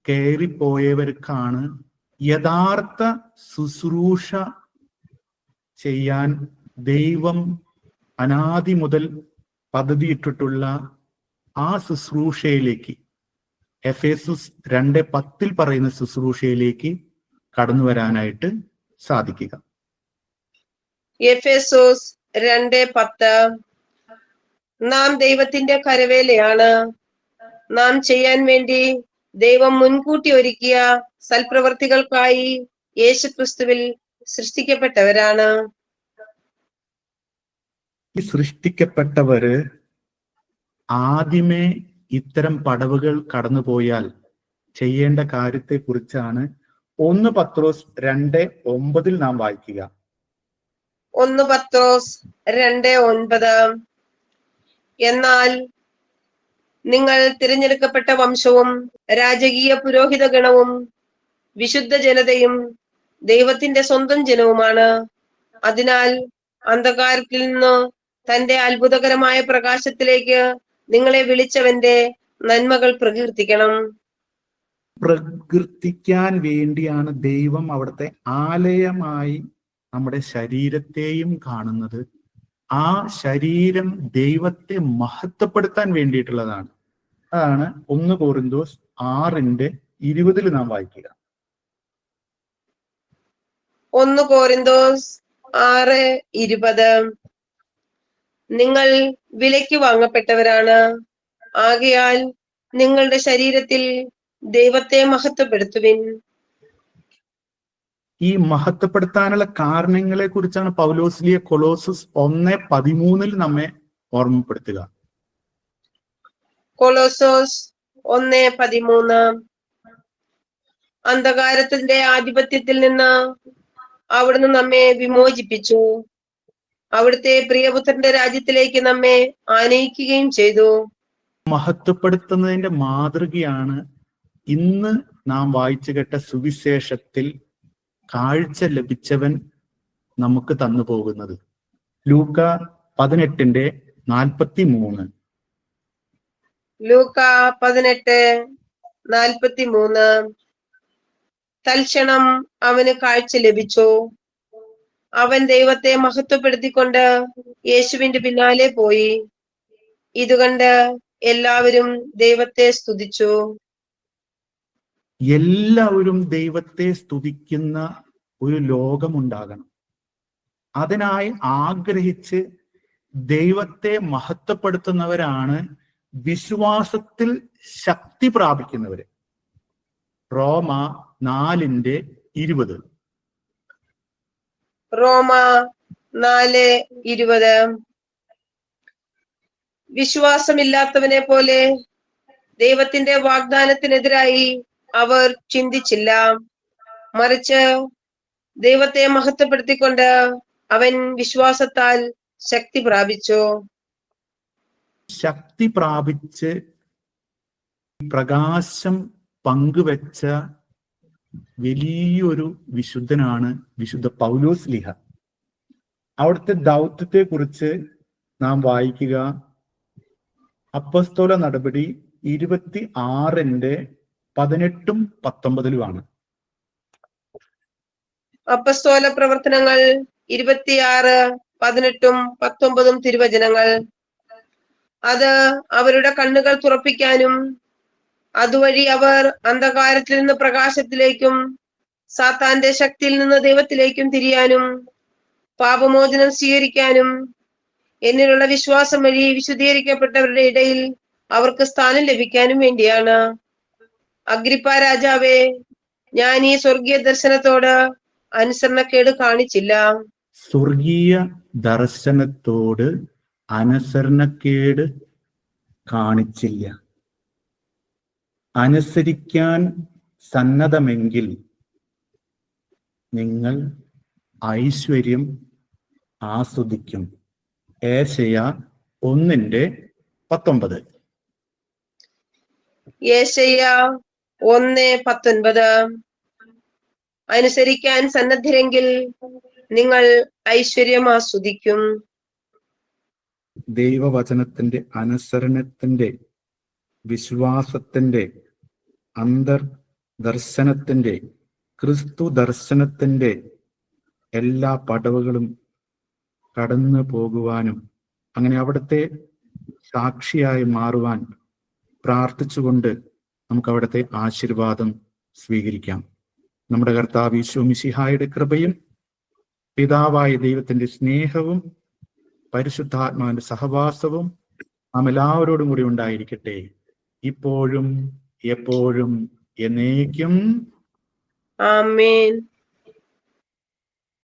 കയറിപ്പോയവർക്കാണ് യഥാർത്ഥ ശുശ്രൂഷ ചെയ്യാൻ ദൈവം അനാദി മുതൽ പദ്ധതിയിട്ടിട്ടുള്ള ആ ശുശ്രൂഷയിലേക്ക്, എഫേസുസ് 2:10 പറയുന്ന ശുശ്രൂഷയിലേക്ക് കടന്നു വരാനായിട്ട് സാധിക്കുക. എഫേസോസ് 2:10. നാം ദൈവത്തിന്റെ കരവേലയാണ്. നാം ചെയ്യാൻ വേണ്ടി ദൈവം മുൻകൂട്ടി ഒരുക്കിയ സൽപ്രവർത്തികൾക്കായി യേശുക്രിസ്തുവിൽ സൃഷ്ടിക്കപ്പെട്ടവരാണ്. ഈ സൃഷ്ടിക്കപ്പെട്ടവര് ആദ്യമേ ഇത്തരം പടവുകൾ കടന്നുപോയാൽ ചെയ്യേണ്ട കാര്യത്തെ കുറിച്ചാണ് 1 പത്രോസ് 2:9 നാം വായിക്കുക. 1 പത്രോസ് 2:9. എന്നാൽ നിങ്ങൾ തിരഞ്ഞെടുക്കപ്പെട്ട വംശവും രാജകീയ പുരോഹിത ഗണവും വിശുദ്ധ ജനതയും ദൈവത്തിന്റെ സ്വന്തം ജനവുമാണ്. അതിനാൽ അന്ധകാരത്തിൽ നിന്ന് തന്റെ അത്ഭുതകരമായ പ്രകാശത്തിലേക്ക് നിങ്ങളെ വിളിച്ചവന്റെ നന്മകൾ പ്രകീർത്തിക്കണം. പ്രകീർത്തിക്കാൻ വേണ്ടിയാണ് ദൈവം അവിടുത്തെ ആലയമായി നമ്മുടെ ശരീരത്തെയും കാണുന്നത്. ആ ശരീരം ദൈവത്തെ മഹത്വപ്പെടുത്താൻ വേണ്ടിയിട്ടുള്ളതാണ്. അതാണ് 1 കൊരിന്തോസ് 6:20 നാം വായിക്കുക. 1 കൊരിന്തോസ് 6:20. നിങ്ങൾ വിലയ്ക്ക് വാങ്ങപ്പെട്ടവരാണ്. ആകയാൽ നിങ്ങളുടെ ശരീരത്തിൽ ദൈവത്തെ മഹത്വപ്പെടുത്തുവിൻ. ഈ മഹത്വപ്പെടുത്താനുള്ള കാരണങ്ങളെ കുറിച്ചാണ് പൗലോസ്ലിയ കൊളോസസ് 1:13 നമ്മെ ഓർമ്മപ്പെടുത്തുക. കൊളോസോസ് 1:13. അന്ധകാരത്തിന്റെ ആധിപത്യത്തിൽ നിന്ന് അവിടുന്ന് നമ്മെ വിമോചിപ്പിച്ചു, അവിടുത്തെ പ്രിയപുത്രന്റെ രാജ്യത്തിലേക്ക് നമ്മെ ആനയിക്കുകയും ചെയ്തു. മഹത്വപ്പെടുത്തുന്നതിന്റെ മാതൃകയാണ് ഇന്ന് നാം വായിച്ചു കേട്ട സുവിശേഷത്തിൽ കാഴ്ച ലഭിച്ചവൻ നമുക്ക് തന്നു പോകുന്നത്. ലൂക്ക 18:43. ലൂക്ക 18:43. തൽക്ഷണം അവന് കാഴ്ച ലഭിച്ചു. അവൻ ദൈവത്തെ മഹത്വപ്പെടുത്തിക്കൊണ്ട് യേശുവിന്റെ പിന്നാലെ പോയി. ഇതുകണ്ട് എല്ലാവരും ദൈവത്തെ സ്തുതിച്ചു. എല്ലാവരും ദൈവത്തെ സ്തുതിക്കുന്ന ഒരു ലോകമുണ്ടാകണം. അതിനായി ആഗ്രഹിച്ച് ദൈവത്തെ മഹത്വപ്പെടുത്തുന്നവരാണ് വിശ്വാസത്തിൽ ശക്തി പ്രാപിക്കുന്നവര്. റോമ 4:20. റോമ 4:20. വിശ്വാസമില്ലാത്തവനെ പോലെ ദൈവത്തിന്റെ വാഗ്ദാനത്തിനെതിരായി അവർ ചിന്തിച്ചില്ല. മറിച്ച് ദൈവത്തെ മഹത്വപ്പെടുത്തിക്കൊണ്ട് അവൻ വിശ്വാസത്താൽ ശക്തി പ്രാപിച്ചു. ശക്തി പ്രാപിച്ച് പ്രകാശം പങ്കുവെച്ച വലിയൊരു വിശുദ്ധനാണ് വിശുദ്ധ പൗലോസ് ലീഹ. അവിടുത്തെ ദൗത്യത്തെ കുറിച്ച് നാം വായിക്കുക അപ്പസ്തോല നടപടി 26:18-19. അപ്പസ്തോല പ്രവർത്തനങ്ങൾ 26:18-19 തിരുവചനങ്ങൾ. അത് അവരുടെ കണ്ണുകൾ തുറപ്പിക്കാനും അതുവഴി അവർ അന്ധകാരത്തിൽ നിന്ന് പ്രകാശത്തിലേക്കും സാത്താന്റെ ശക്തിയിൽ നിന്ന് ദൈവത്തിലേക്കും തിരിയാനും പാപമോചനം സ്വീകരിക്കാനും എന്നിലുള്ള വിശ്വാസം വഴി വിശുദ്ധീകരിക്കപ്പെട്ടവരുടെ ഇടയിൽ അവർക്ക് സ്ഥാനം ലഭിക്കാനും വേണ്ടിയാണ്. അഗ്രിപ്പ രാജാവേ, ഞാൻ ഈ സ്വർഗീയ ദർശനത്തോട് അനുസരണക്കേട് കാണിച്ചില്ല. സ്വർഗീയ ദർശനത്തോട് അനുസരണക്കേട് കാണിച്ചില്ല. അനുസരിക്കാൻ സന്നദ്ധമെങ്കിൽ നിങ്ങൾ ഐശ്വര്യം ആസ്വദിക്കും. ഏശയ്യ 1:19. യേശയ്യ 1:19. അനുസരിക്കാൻ സന്നദ്ധരെങ്കിൽ നിങ്ങൾ ഐശ്വര്യം ആസ്വദിക്കും. ദൈവവചനത്തിന്റെ അനുസരണത്തിന്റെ, വിശ്വാസത്തിന്റെ, അന്തർദർശനത്തിന്റെ, ക്രിസ്തു ദർശനത്തിന്റെ എല്ലാ പടവുകളും കടന്നു പോകുവാനും അങ്ങനെ അവിടുത്തെ സാക്ഷിയായി മാറുവാൻ പ്രാർത്ഥിച്ചുകൊണ്ട് നമുക്ക് അവിടുത്തെ ആശീർവാദം സ്വീകരിക്കാം. നമ്മുടെ കർത്താവ് ഈശോ മിശിഹായുടെ കൃപയും പിതാവായ ദൈവത്തിന്റെ സ്നേഹവും പരിശുദ്ധാത്മാവിന്റെ സഹവാസവും നാം എല്ലാവരോടും കൂടി ഉണ്ടായിരിക്കട്ടെ, ഇപ്പോഴും എപ്പോഴും എന്നേക്കും. ആമേൻ.